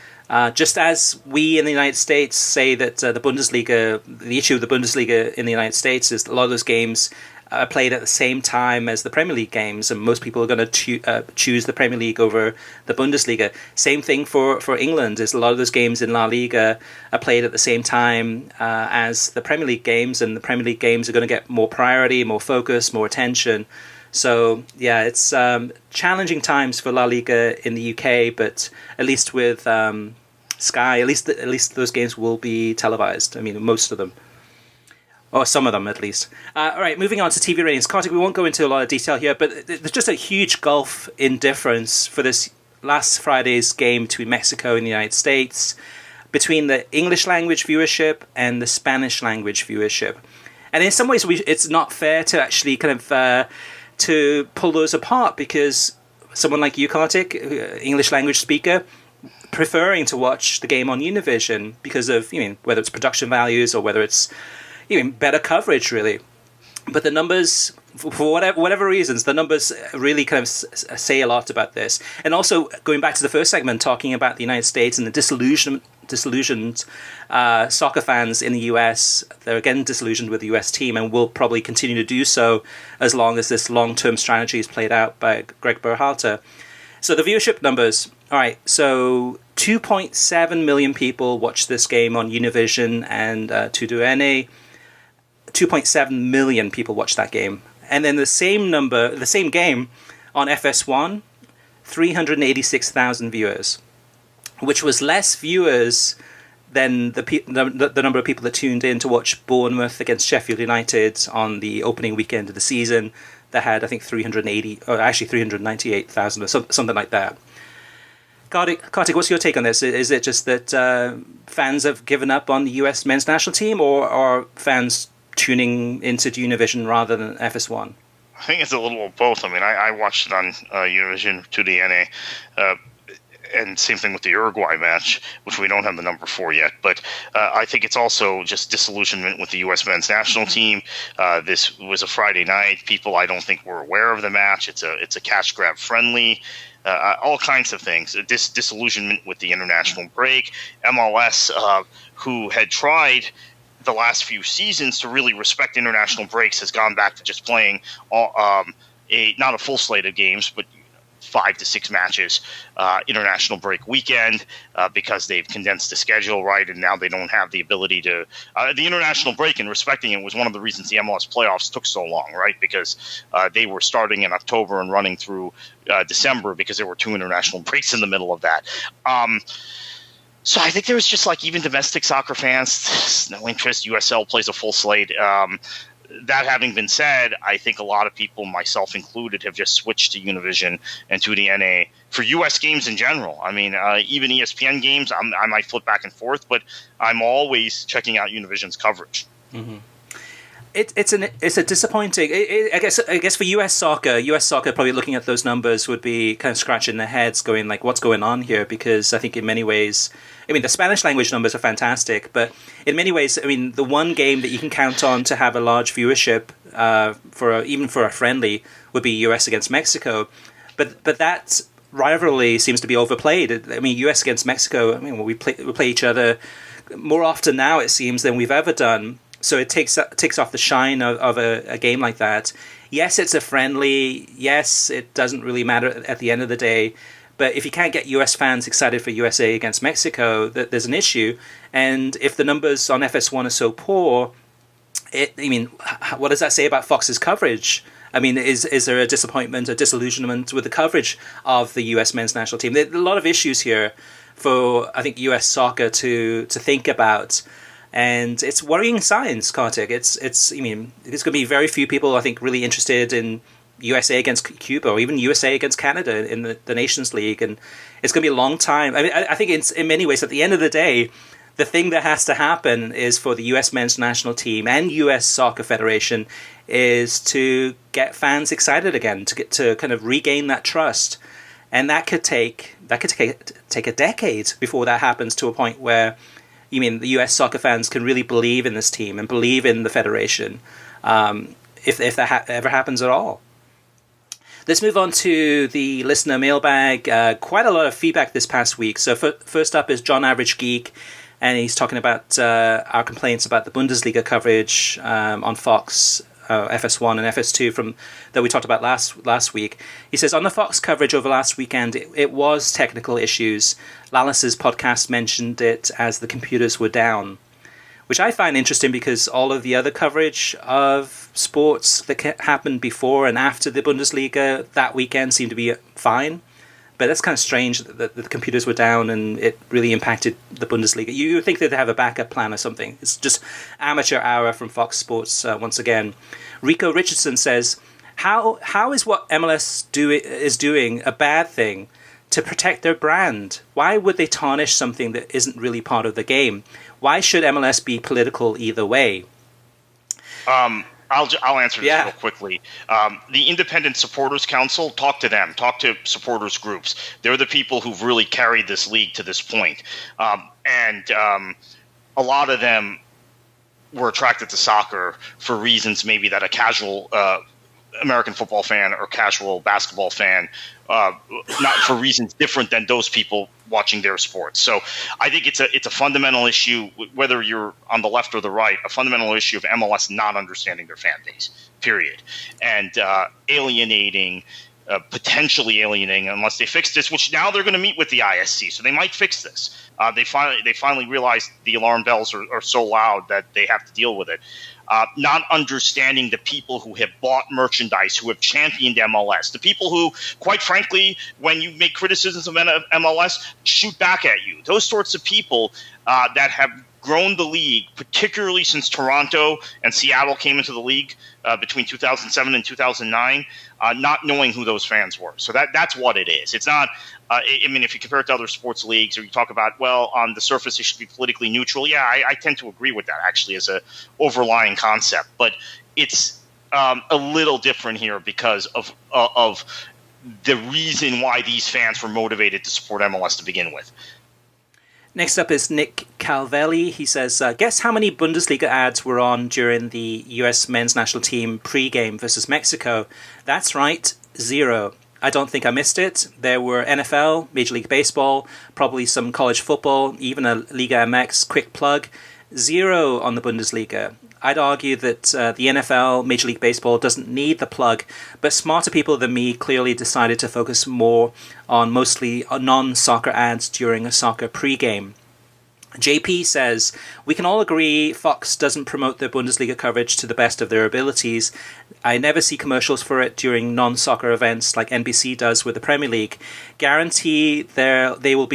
just as we in the United States say that the Bundesliga, the issue of the Bundesliga in the United States is a lot of those games are played at the same time as the Premier League games, and most people are going to choose the Premier League over the Bundesliga. Same thing for England, is a lot of those games in La Liga are played at the same time as the Premier League games, and the Premier League games are going to get more priority, more focus, more attention. So yeah, it's challenging times for La Liga in the UK, but at least with Sky, at least those games will be televised. I mean, most of them. Or some of them, at least. All right, moving on to TV ratings. Kartik, we won't go into a lot of detail here, but there's just a huge gulf in difference for this last Friday's game between Mexico and the United States, between the English language viewership and the Spanish language viewership. And in some ways, it's not fair to actually kind of to pull those apart, because someone like you, Kartik, English language speaker, preferring to watch the game on Univision because of, whether it's production values or whether it's better coverage, really. But the numbers, for whatever reasons, the numbers really kind of say a lot about this. And also, going back to the first segment, talking about the United States and the disillusioned soccer fans in the US. They're again disillusioned with the US team and will probably continue to do so as long as this long-term strategy is played out by Greg Berhalter. So the viewership numbers. All right, so 2.7 million people watched this game on Univision and TUDN. 2.7 million people watched that game. And then the same game on FS1, 386,000 viewers, which was less viewers than the number of people that tuned in to watch Bournemouth against Sheffield United on the opening weekend of the season. That had, I think, 398,000 or something like that. Kartik, what's your take on this? Is it just that fans have given up on the US men's national team, or are fans tuning into Univision rather than FS1? I think it's a little of both. I mean, I watched it on Univision to the NA, and same thing with the Uruguay match, which we don't have the number for yet. But I think it's also just disillusionment with the U.S. men's national team. This was a Friday night. People, I don't think, were aware of the match. It's a cash grab friendly. All kinds of things. This disillusionment with the international break. MLS, who had tried the last few seasons to really respect international breaks, has gone back to just playing not a full slate of games, but 5 to 6 matches international break weekend because they've condensed the schedule, right? And now they don't have the ability to the international break, and respecting it was one of the reasons the MLS playoffs took so long, right? Because they were starting in October and running through December because there were 2 international breaks in the middle of that. So I think there was just like even domestic soccer fans, no interest. USL plays a full slate. That having been said, I think a lot of people, myself included, have just switched to Univision and to the NA for U.S. games in general. I mean, even ESPN games, I might flip back and forth, but I'm always checking out Univision's coverage. Mm-hmm. It's a disappointing. I guess for US soccer probably looking at those numbers would be kind of scratching their heads, going like, "What's going on here?" Because I think in many ways, I mean, the Spanish language numbers are fantastic, but in many ways, I mean, the one game that you can count on to have a large viewership even for a friendly would be US against Mexico, but that rivalry seems to be overplayed. I mean, US against Mexico. I mean, we play each other more often now, it seems, than we've ever done. So it takes off the shine of a game like that. Yes, it's a friendly. Yes, it doesn't really matter at the end of the day. But if you can't get US fans excited for USA against Mexico, there's an issue. And if the numbers on FS1 are so poor, what does that say about Fox's coverage? I mean, is there a disappointment, a disillusionment with the coverage of the US men's national team? There are a lot of issues here for, I think, US soccer to think about. And it's worrying signs, Kartik. I mean, there's going to be very few people, I think, really interested in USA against Cuba or even USA against Canada in the Nations League. And it's going to be a long time. I mean, I think it's, in many ways, at the end of the day, the thing that has to happen is for the US men's national team and US Soccer Federation is to get fans excited again, to kind of regain that trust. And that could take a decade before that happens, to a point where the US soccer fans can really believe in this team and believe in the federation, if that ever happens at all. Let's move on to the listener mailbag. Quite a lot of feedback this past week. So first up is John Average Geek, and he's talking about our complaints about the Bundesliga coverage on Fox, FS1 and FS2 that we talked about last week. He says, on the Fox coverage over last weekend, it was technical issues. Lallis's podcast mentioned it as the computers were down, which I find interesting because all of the other coverage of sports that happened before and after the Bundesliga that weekend seemed to be fine. But that's kind of strange that the computers were down and it really impacted the Bundesliga. You would think they'd have a backup plan or something. It's just amateur hour from Fox Sports once again. Rico Richardson says, how is what MLS is doing a bad thing to protect their brand? Why would they tarnish something that isn't really part of the game? Why should MLS be political either way? I'll answer this real quickly. The Independent Supporters Council, talk to them. Talk to supporters groups. They're the people who've really carried this league to this point. And a lot of them were attracted to soccer for reasons maybe that a casual American football fan or casual basketball fan, not for reasons different than those people watching their sports. So I think it's a fundamental issue, whether you're on the left or the right, a fundamental issue of MLS not understanding their fan base, period. And potentially alienating unless they fix this, which now they're going to meet with the ISC, so they might fix this. They finally realized the alarm bells are so loud that they have to deal with it. Not understanding the people who have bought merchandise, who have championed MLS, the people who, quite frankly, when you make criticisms of MLS, shoot back at you. Those sorts of people that have grown the league, particularly since Toronto and Seattle came into the league between 2007 and 2009, not knowing who those fans were. So that's what it is. It's not, if you compare it to other sports leagues, or you talk about, well, on the surface it should be politically neutral. Yeah, I tend to agree with that, actually, as a overlying concept. But it's a little different here because of the reason why these fans were motivated to support MLS to begin with. Next up is Nick Calvelli. He says, guess how many Bundesliga ads were on during the US men's national team pre-game versus Mexico? That's right, 0. I don't think I missed it. There were NFL, Major League Baseball, probably some college football, even a Liga MX quick plug. 0 on the Bundesliga. I'd argue that the NFL, Major League Baseball, doesn't need the plug, but smarter people than me clearly decided to focus more on mostly non-soccer ads during a soccer pre-game. JP says, we can all agree Fox doesn't promote their Bundesliga coverage to the best of their abilities. I never see commercials for it during non-soccer events like NBC does with the Premier League. Guarantee they will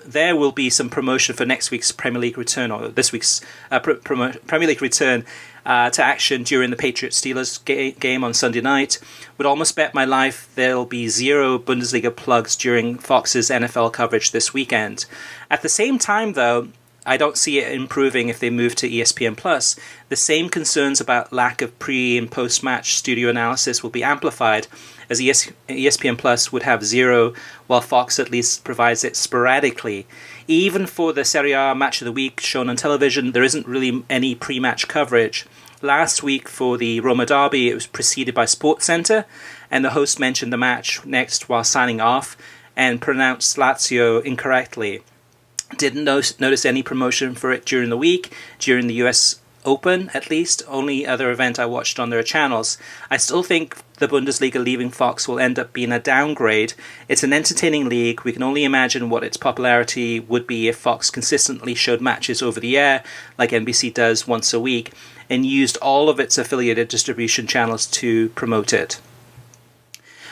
there will be some promotion for next week's Premier League return, or this week's Premier League return to action during the Patriots-Steelers game on Sunday night. Would almost bet my life there'll be 0 Bundesliga plugs during Fox's NFL coverage this weekend. At the same time, though, I don't see it improving if they move to ESPN+. The same concerns about lack of pre- and post-match studio analysis will be amplified, as ESPN+ would have 0, while Fox at least provides it sporadically. Even for the Serie A match of the week shown on television, there isn't really any pre-match coverage. Last week for the Roma derby, it was preceded by SportsCenter, and the host mentioned the match next while signing off and pronounced Lazio incorrectly. Didn't notice any promotion for it during the week, during the US Open at least, only other event I watched on their channels. I still think the Bundesliga leaving Fox will end up being a downgrade. It's an entertaining league. We can only imagine what its popularity would be if Fox consistently showed matches over the air, like NBC does once a week, and used all of its affiliated distribution channels to promote it.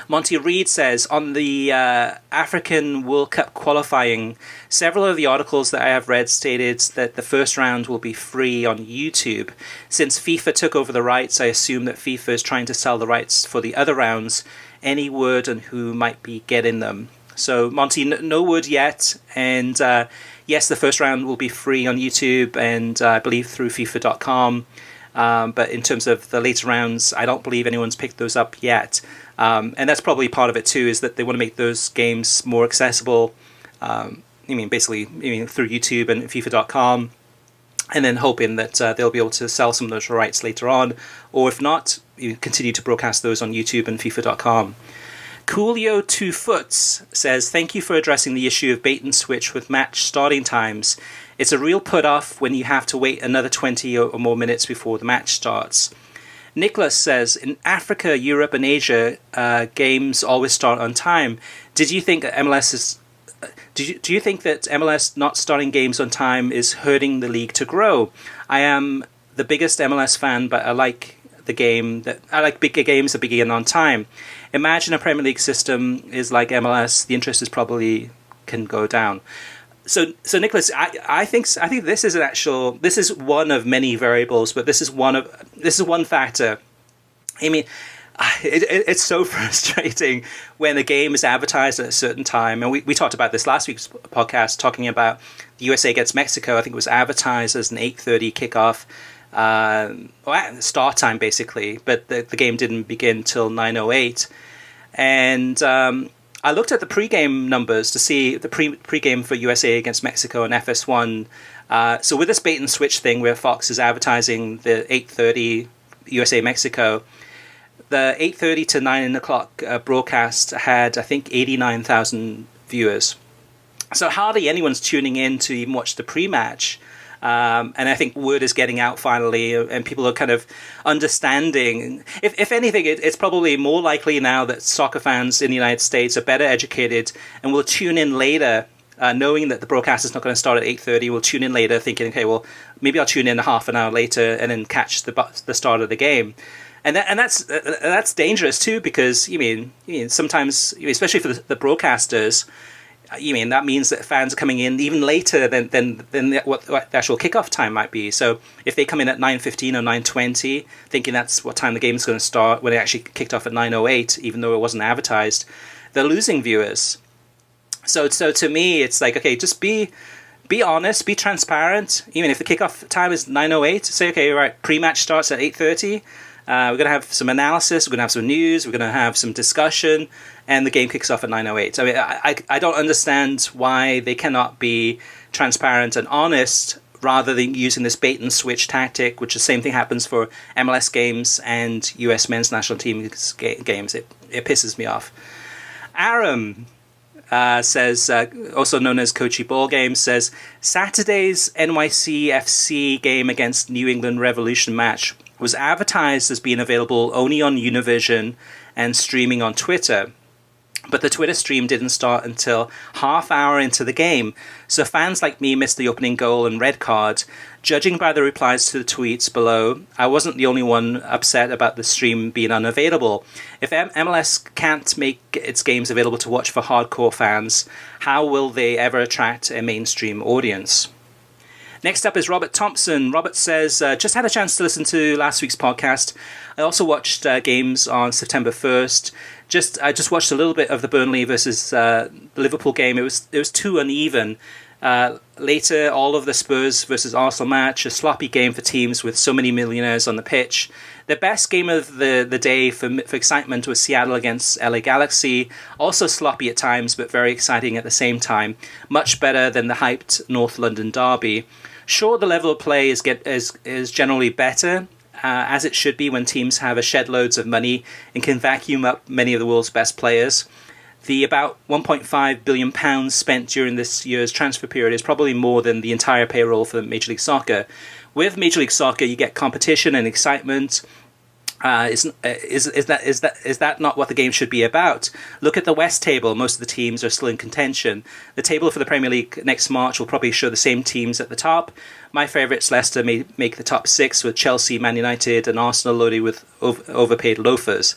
Monty Reed says, on the African World Cup qualifying, several of the articles that I have read stated that the first round will be free on YouTube. Since FIFA took over the rights, I assume that FIFA is trying to sell the rights for the other rounds. Any word on who might be getting them? So, Monty, no word yet. And yes, the first round will be free on YouTube and I believe through FIFA.com. But in terms of the later rounds, I don't believe anyone's picked those up yet. And that's probably part of it too, is that they want to make those games more accessible. Basically through YouTube and FIFA.com, and then hoping that they'll be able to sell some of those rights later on, or if not, you continue to broadcast those on YouTube and FIFA.com. Coolio 2 Foots says, thank you for addressing the issue of bait and switch with match starting times. It's a real put-off when you have to wait another 20 or more minutes before the match starts. Nicholas says, in Africa, Europe, and Asia, games always start on time. Do you think that MLS not starting games on time is hurting the league to grow? I am the biggest MLS fan, but I like bigger games that begin on time. Imagine a Premier League system is like MLS. The interest is probably can go down. So Nicholas, I think this is one of many variables, but this is one factor. I mean, it's so frustrating when a game is advertised at a certain time, and we talked about this last week's podcast, talking about the USA against Mexico. I think it was advertised as an 8:30 kickoff, start time basically, but the game didn't begin till 9:08, and I looked at the pre-game numbers to see the pre-game for USA against Mexico and FS1. So with this bait and switch thing where Fox is advertising the 8:30 USA Mexico, the 8:30 to 9 o'clock broadcast had, I think, 89,000 viewers. So hardly anyone's tuning in to even watch the pre-match. And I think word is getting out finally, and people are kind of understanding. If anything, it's probably more likely now that soccer fans in the United States are better educated and will tune in later, knowing that the broadcast is not going to start at 8:30. We'll tune in later, thinking, okay, well, maybe I'll tune in a half an hour later and then catch the start of the game. And that's dangerous too, because you mean sometimes, especially for the broadcasters, that means that fans are coming in even later than what the actual kickoff time might be. So if they come in at 9:15 or 9:20, thinking that's what time the game is going to start, when it actually kicked off at 9:08, even though it wasn't advertised, they're losing viewers. So to me, it's like, okay, just be honest, be transparent. Even if the kickoff time is 9:08, say, okay, right, pre-match starts at 8:30. We're going to have some analysis, we're going to have some news, we're going to have some discussion, and the game kicks off at 9:08. I mean, I don't understand why they cannot be transparent and honest rather than using this bait and switch tactic, which the same thing happens for MLS games and US men's national team games. It pisses me off. Aram says, also known as Coachy Ball Games, says, Saturday's NYCFC game against New England Revolution match was advertised as being available only on Univision and streaming on Twitter. But the Twitter stream didn't start until half hour into the game, so fans like me missed the opening goal and red card. Judging by the replies to the tweets below, I wasn't the only one upset about the stream being unavailable. If MLS can't make its games available to watch for hardcore fans, how will they ever attract a mainstream audience? Next up is Robert Thompson. Robert says, just had a chance to listen to last week's podcast. I also watched games on September 1st. I just watched a little bit of the Burnley versus Liverpool game. It was too uneven. Later, all of the Spurs versus Arsenal match, a sloppy game for teams with so many millionaires on the pitch. The best game of the day for excitement was Seattle against LA Galaxy. Also sloppy at times, but very exciting at the same time. Much better than the hyped North London derby. Sure, the level of play is generally better, as it should be when teams have a shed loads of money and can vacuum up many of the world's best players. The about £1.5 billion spent during this year's transfer period is probably more than the entire payroll for Major League Soccer. With Major League Soccer, you get competition and excitement. Is that not what the game should be about? Look at the West table. Most of the teams are still in contention. The table for the Premier League next March will probably show the same teams at the top. My favourites, Leicester, may make the top 6 with Chelsea, Man United and Arsenal loaded with overpaid loafers.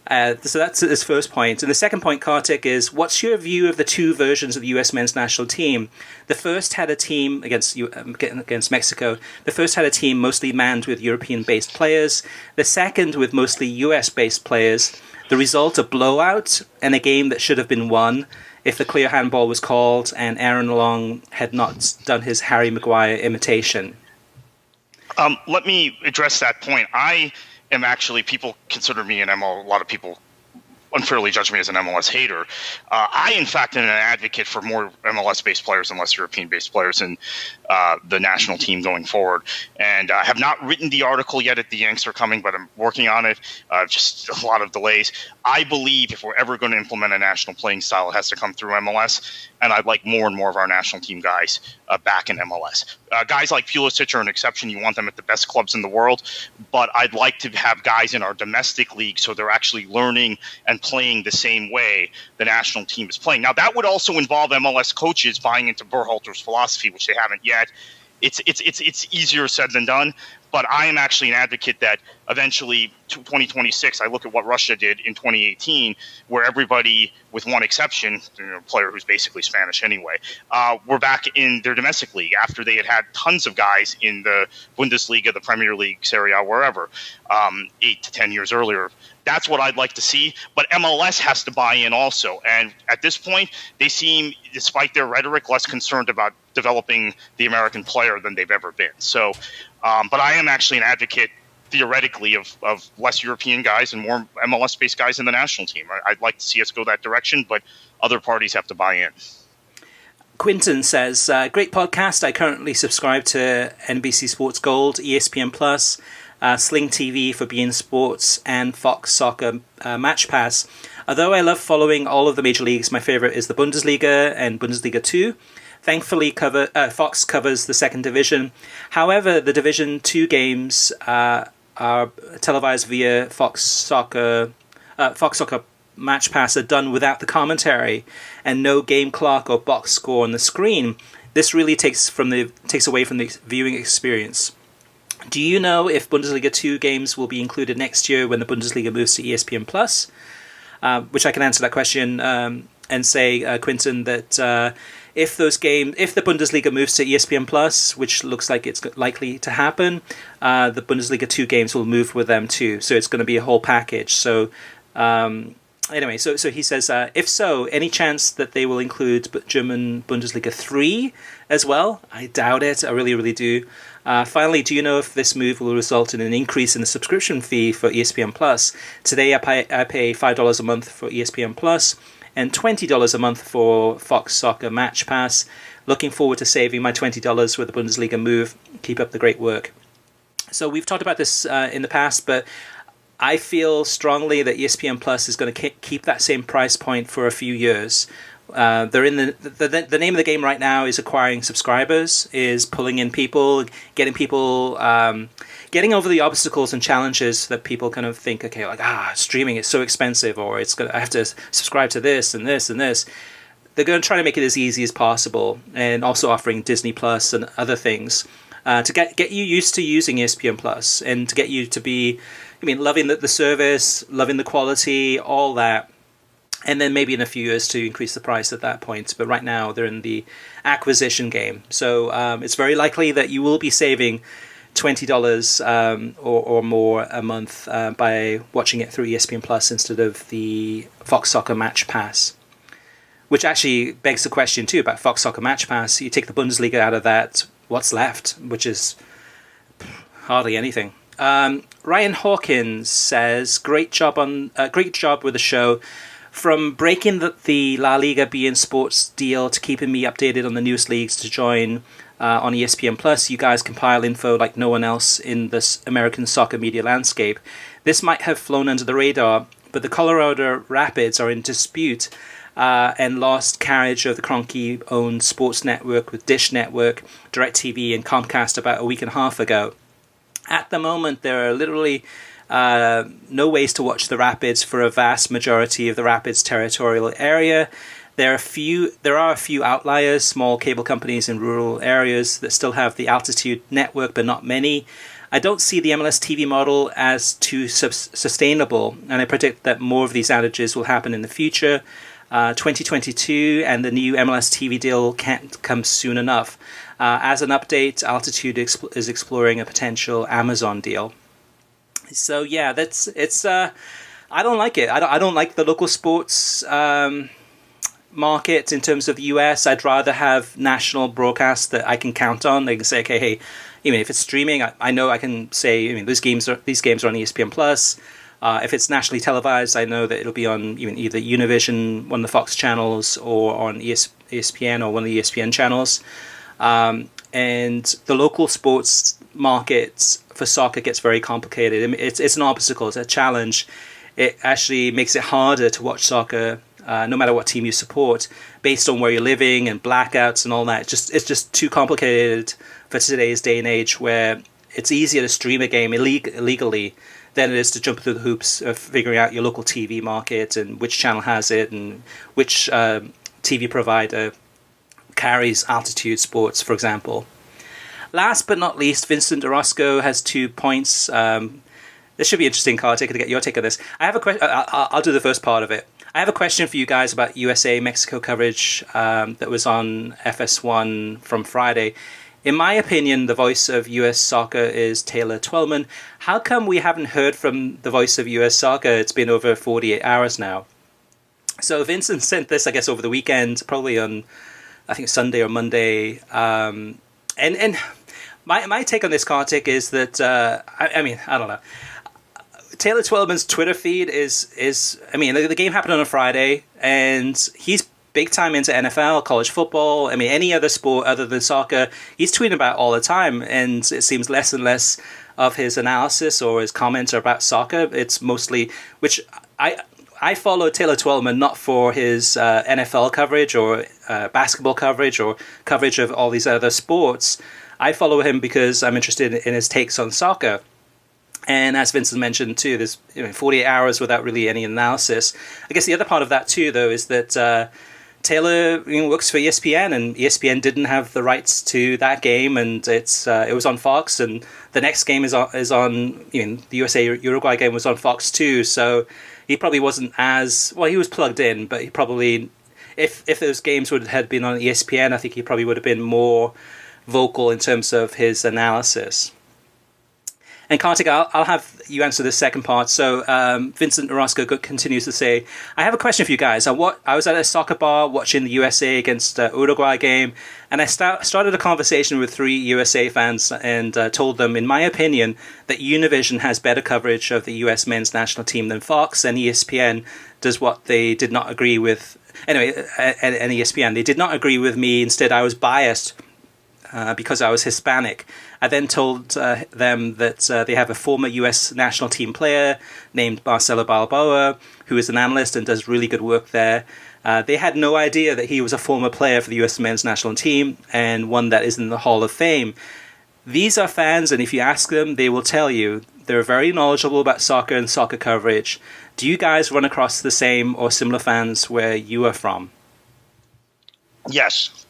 So that's his first point. And the second point, Kartik, is what's your view of the two versions of the US men's national team? The first had a team against Mexico. The first had a team mostly manned with European-based players. The second with mostly US-based players. The result, a blowout and a game that should have been won if the clear handball was called and Aaron Long had not done his Harry Maguire imitation. Let me address that point. People consider me a lot of people unfairly judge me as an MLS hater. I, in fact, am an advocate for more MLS-based players and less European-based players in the national team going forward. And I have not written the article yet at The Yanks Are Coming, but I'm working on it. Just a lot of delays. I believe if we're ever going to implement a national playing style, it has to come through MLS. And I'd like more and more of our national team guys back in MLS. Guys like Pulisic are an exception. You want them at the best clubs in the world. But I'd like to have guys in our domestic league so they're actually learning and playing the same way the national team is playing. Now, that would also involve MLS coaches buying into Berhalter's philosophy, which they haven't yet. It's easier said than done. But I am actually an advocate that eventually 2026, I look at what Russia did in 2018, where everybody, with one exception, a player who's basically Spanish anyway, were back in their domestic league after they had tons of guys in the Bundesliga, the Premier League, Serie A, wherever, 8 to 10 years earlier. That's what I'd like to see. But MLS has to buy in also. And at this point, they seem, despite their rhetoric, less concerned about developing the American player than they've ever been. So, but I am actually an advocate, theoretically, of less European guys and more MLS-based guys in the national team. I'd like to see us go that direction, but other parties have to buy in. Quinton says, great podcast. I currently subscribe to NBC Sports Gold, ESPN Plus, Sling TV for beIN Sports, and Fox Soccer Match Pass. Although I love following all of the major leagues, my favorite is the Bundesliga and Bundesliga 2. Thankfully, Fox covers the second division. However, the Division 2 games are televised via Fox Soccer Match Pass are done without the commentary and no game clock or box score on the screen. This really takes away from the viewing experience. Do you know if Bundesliga 2 games will be included next year when the Bundesliga moves to ESPN Plus? Which I can answer that question and say, Quinton, that if the Bundesliga moves to ESPN Plus, which looks like it's likely to happen, the Bundesliga 2 games will move with them too. So it's going to be a whole package. So anyway, so he says, if so, any chance that they will include German Bundesliga 3 as well? I doubt it. I really, really do. Finally, do you know if this move will result in an increase in the subscription fee for ESPN Plus? Today, I pay $5 a month for ESPN Plus and $20 a month for Fox Soccer Match Pass. Looking forward to saving my $20 with the Bundesliga move. Keep up the great work. So we've talked about this in the past, but I feel strongly that ESPN Plus is going to keep that same price point for a few years. They're in the name of the game right now is acquiring subscribers, is pulling in people, getting people, getting over the obstacles and challenges that people kind of think, okay, like, streaming is so expensive, or I have to subscribe to this and this and this. They're going to try to make it as easy as possible, and also offering Disney Plus and other things to get you used to using ESPN Plus, and to get you to be, loving the service, loving the quality, all that. And then maybe in a few years to increase the price at that point. But right now they're in the acquisition game. So it's very likely that you will be saving $20 or more a month by watching it through ESPN Plus instead of the Fox Soccer Match Pass. Which actually begs the question too about Fox Soccer Match Pass. You take the Bundesliga out of that, what's left? Which is hardly anything. Ryan Hawkins says, great job with the show. From breaking the La Liga beIN Sports deal to keeping me updated on the newest leagues to join on ESPN Plus, you guys compile info like no one else in this American soccer media landscape. This might have flown under the radar, but the Colorado Rapids are in dispute and lost carriage of the Kroenke-owned sports network with Dish Network, DirecTV, and Comcast about a week and a half ago. At the moment, there are literally no ways to watch the Rapids for a vast majority of the Rapids territorial area. There are a few outliers, small cable companies in rural areas that still have the altitude network, but not many. I don't see the MLS TV model as too sustainable, and I predict that more of these outages will happen in the future. 2022 and the new MLS TV deal can't come soon enough. As an update, Altitude is exploring a potential Amazon deal. So yeah, I don't like it. I don't like the local sports market in terms of the US. I'd rather have national broadcasts that I can count on. They can say, okay, hey, even if it's streaming, I know I can say, these games are on ESPN Plus. If it's nationally televised, I know that it'll be on either Univision, one of the Fox channels, or on ESPN or one of the ESPN channels. And the local sports market for soccer gets very complicated. It's an obstacle, it's a challenge. It actually makes it harder to watch soccer, no matter what team you support, based on where you're living and blackouts and all that. It's just too complicated for today's day and age, where it's easier to stream a game illegally than it is to jump through the hoops of figuring out your local TV market and which channel has it and which TV provider carries Altitude Sports, for example. Last but not least, Vincent Orozco has 2 points. This should be interesting, Kartik, to get your take on this. I have a question. I'll do the first part of it. I have a question for you guys about USA-Mexico coverage that was on FS1 from Friday. In my opinion, the voice of US soccer is Taylor Twellman. How come we haven't heard from the voice of US soccer? It's been over 48 hours now. So Vincent sent this, I guess, over the weekend, probably on, I think, Sunday or Monday. And my take on this, Kartik, is that, I don't know. Taylor Twellman's Twitter feed is the game happened on a Friday, and he's big time into NFL, college football, any other sport other than soccer, he's tweeting about all the time, and it seems less and less of his analysis or his comments are about soccer. It's mostly, which I follow Taylor Twellman not for his NFL coverage or basketball coverage or coverage of all these other sports. I follow him because I'm interested in his takes on soccer. And as Vincent mentioned too, there's 48 hours without really any analysis. I guess the other part of that too, though, is that Taylor works for ESPN, and ESPN didn't have the rights to that game, and it was on Fox, and the next game is on the USA Uruguay game was on Fox too. So he probably wasn't as well. He was plugged in, but he probably, if those games had been on ESPN, I think he probably would have been more vocal in terms of his analysis. And Kartik, I'll have you answer the second part. So Vincent Orozco continues to say, I have a question for you guys. I was at a soccer bar watching the USA against Uruguay game, and I started a conversation with 3 USA fans and told them, in my opinion, that Univision has better coverage of the US men's national team than Fox, and ESPN does what they did not agree with. Anyway, and ESPN, they did not agree with me. Instead, I was biased because I was Hispanic. I then told them that they have a former U.S. national team player named Marcelo Balboa, who is an analyst and does really good work there. They had no idea that he was a former player for the US men's national team and one that is in the Hall of Fame. These are fans, and if you ask them, they will tell you they're very knowledgeable about soccer and soccer coverage. Do you guys run across the same or similar fans where you are from? Yes.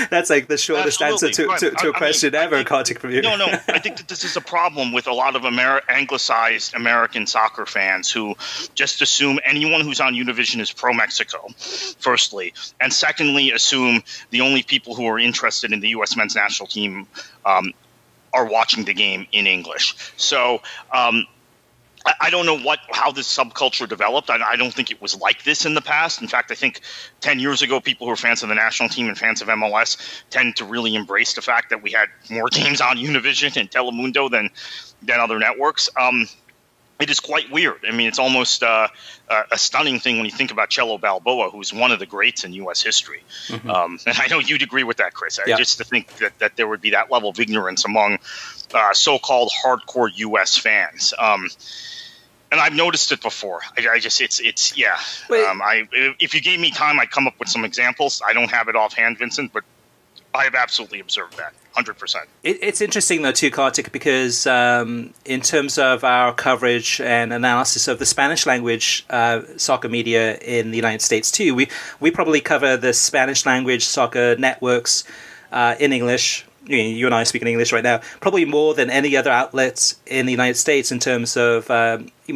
That's like the shortest answer to a question ever, Kartik, from you. No, I think that this is a problem with a lot of anglicized American soccer fans who just assume anyone who's on Univision is pro-Mexico, firstly. And secondly, assume the only people who are interested in the U.S. men's national team are watching the game in English. So I don't know how this subculture developed. I don't think it was like this in the past. In fact, I think 10 years ago, people who are fans of the national team and fans of MLS tend to really embrace the fact that we had more games on Univision and Telemundo than other networks. It is quite weird. I mean, it's almost a stunning thing when you think about Cello Balboa, who's one of the greats in U.S. history. And I know you'd agree with that, Chris. Just to think that there would be that level of ignorance among so-called hardcore U.S. fans. And I've noticed it before. If you gave me time, I'd come up with some examples. I don't have it offhand, Vincent, but I have absolutely observed that, 100%. It's interesting, though, too, Kartik, because in terms of our coverage and analysis of the Spanish language soccer media in the United States, too, we probably cover the Spanish language soccer networks in English. You and I are speaking English right now, probably more than any other outlets in the United States in terms of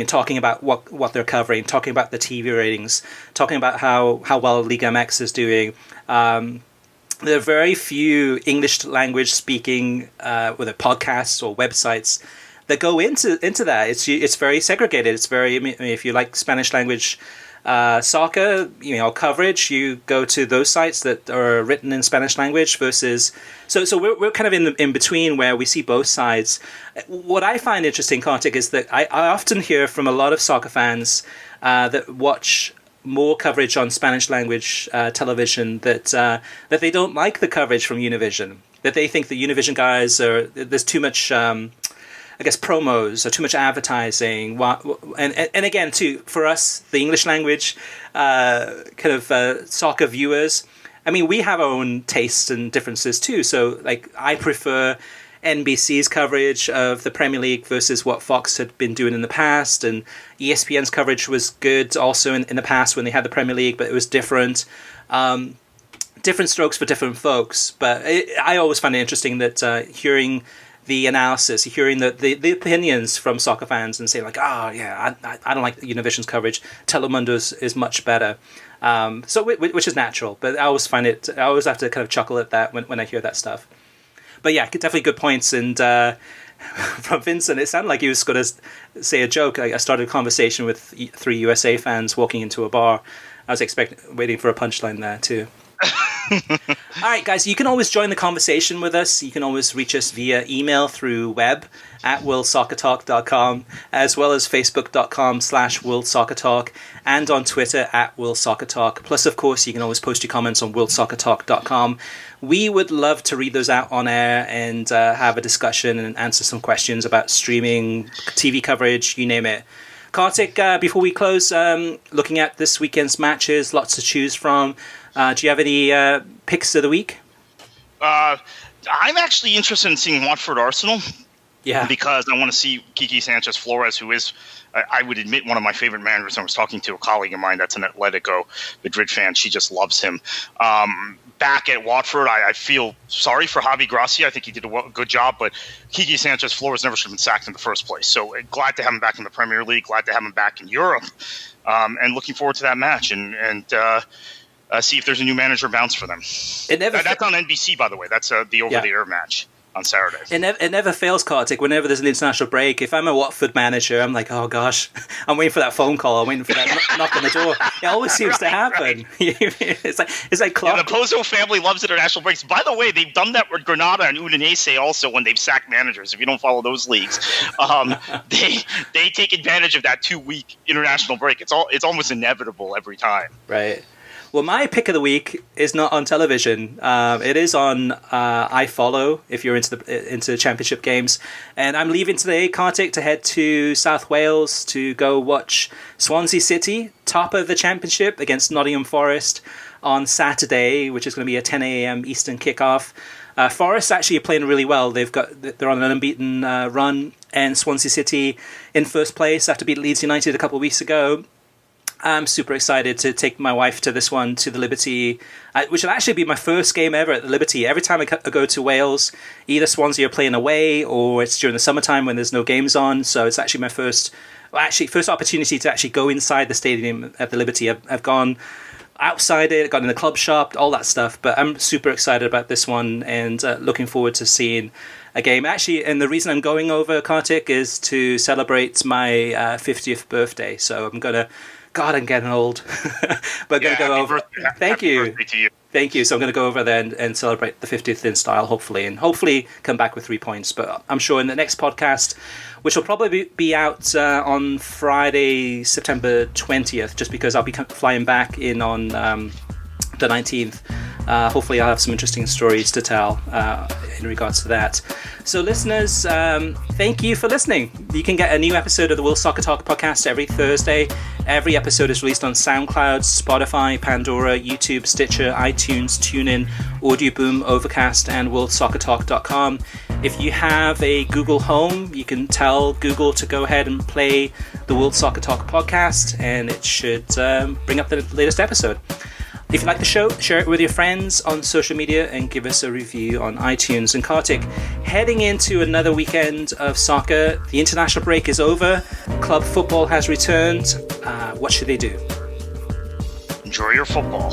talking about what they're covering, talking about the TV ratings, talking about how well Liga MX is doing. There are very few English language speaking whether podcasts or websites that go into that. It's very segregated. It's very, if you like Spanish language soccer, coverage, you go to those sites that are written in Spanish language versus. So we're kind of in between where we see both sides. What I find interesting, Kartik, is that I often hear from a lot of soccer fans that watch more coverage on Spanish language television that they don't like the coverage from Univision. That they think the Univision guys there's too much. Promos or too much advertising, and again, too, for us, the English language soccer viewers. I mean, we have our own tastes and differences too. So, like, I prefer NBC's coverage of the Premier League versus what Fox had been doing in the past, and ESPN's coverage was good also in the past when they had the Premier League, but it was different. Different strokes for different folks, but I always find it interesting that hearing the analysis, hearing the opinions from soccer fans and saying like, I don't like Univision's coverage. Telemundo's is much better. Which is natural, but I always have to kind of chuckle at that when I hear that stuff. But yeah, definitely good points. And from Vincent, it sounded like he was going to say a joke. I started a conversation with 3 USA fans walking into a bar. I was waiting for a punchline there too. All right, guys, you can always join the conversation with us. You can always reach us via email through web at worldsoccertalk.com, as well as facebook.com/worldsoccertalk, and on Twitter at worldsoccertalk. Plus, of course, you can always post your comments on worldsoccertalk.com. We would love to read those out on air and have a discussion and answer some questions about streaming, TV coverage, you name it. Kartik, before we close, looking at this weekend's matches, lots to choose from. Do you have any picks of the week? I'm actually interested in seeing Watford Arsenal. Yeah. Because I want to see Kiki Sanchez Flores, who is, I would admit, one of my favorite managers. I was talking to a colleague of mine that's an Atletico Madrid fan. She just loves him. Back at Watford, I feel sorry for Javi Gracia. I think he did a good job, but Kiki Sanchez Flores never should have been sacked in the first place. So glad to have him back in the Premier League, glad to have him back in Europe, and looking forward to that match. And see if there's a new manager bounce for them. That's on NBC, by the way. That's the over-the-air match on Saturday. It never fails, Kartik. Whenever there's an international break, if I'm a Watford manager, I'm like, oh gosh, I'm waiting for that phone call. I'm waiting for that knock on the door. It always seems to happen. Right. it's like clock. Yeah, the Pozo family loves international breaks. By the way, they've done that with Granada and Udinese also when they've sacked managers. If you don't follow those leagues, they take advantage of that 2-week international break. It's almost inevitable every time. Right. Well, my pick of the week is not on television. It is on iFollow if you're into championship games. And I'm leaving today, Kartik, to head to South Wales to go watch Swansea City, top of the championship, against Nottingham Forest on Saturday, which is going to be a 10 a.m. Eastern kickoff. Forest actually are playing really well. They're on an unbeaten run, and Swansea City in first place after beating Leeds United a couple of weeks ago. I'm super excited to take my wife to this one, to the Liberty, which will actually be my first game ever at the Liberty. Every time I go to Wales, either Swansea are playing away or it's during the summertime when there's no games on. So it's actually my first opportunity to actually go inside the stadium at the Liberty. I've gone outside it, got in the club shop, all that stuff. But I'm super excited about this one and looking forward to seeing a game. Actually, and the reason I'm going over, Kartik, is to celebrate my 50th birthday. So I'm going to... God, I'm getting old. But I'm going to go over. Thank you. To you. Thank you. So I'm going to go over there and celebrate the 50th in style, hopefully, and hopefully come back with 3 points. But I'm sure in the next podcast, which will probably be out on Friday, September 20th, just because I'll be flying back in on the 19th. Hopefully I'll have some interesting stories to tell in regards to that. So listeners, thank you for listening. You can get a new episode of the World Soccer Talk podcast every Thursday. Every episode is released on SoundCloud, Spotify, Pandora, YouTube, Stitcher, iTunes, TuneIn, Audioboom, Overcast, and worldsoccertalk.com. If you have a Google Home, you can tell Google to go ahead and play the World Soccer Talk podcast, and it should bring up the latest episode. If you like the show, share it with your friends on social media and give us a review on iTunes. And Kartik, heading into another weekend of soccer, the international break is over, club football has returned. What should they do? Enjoy your football.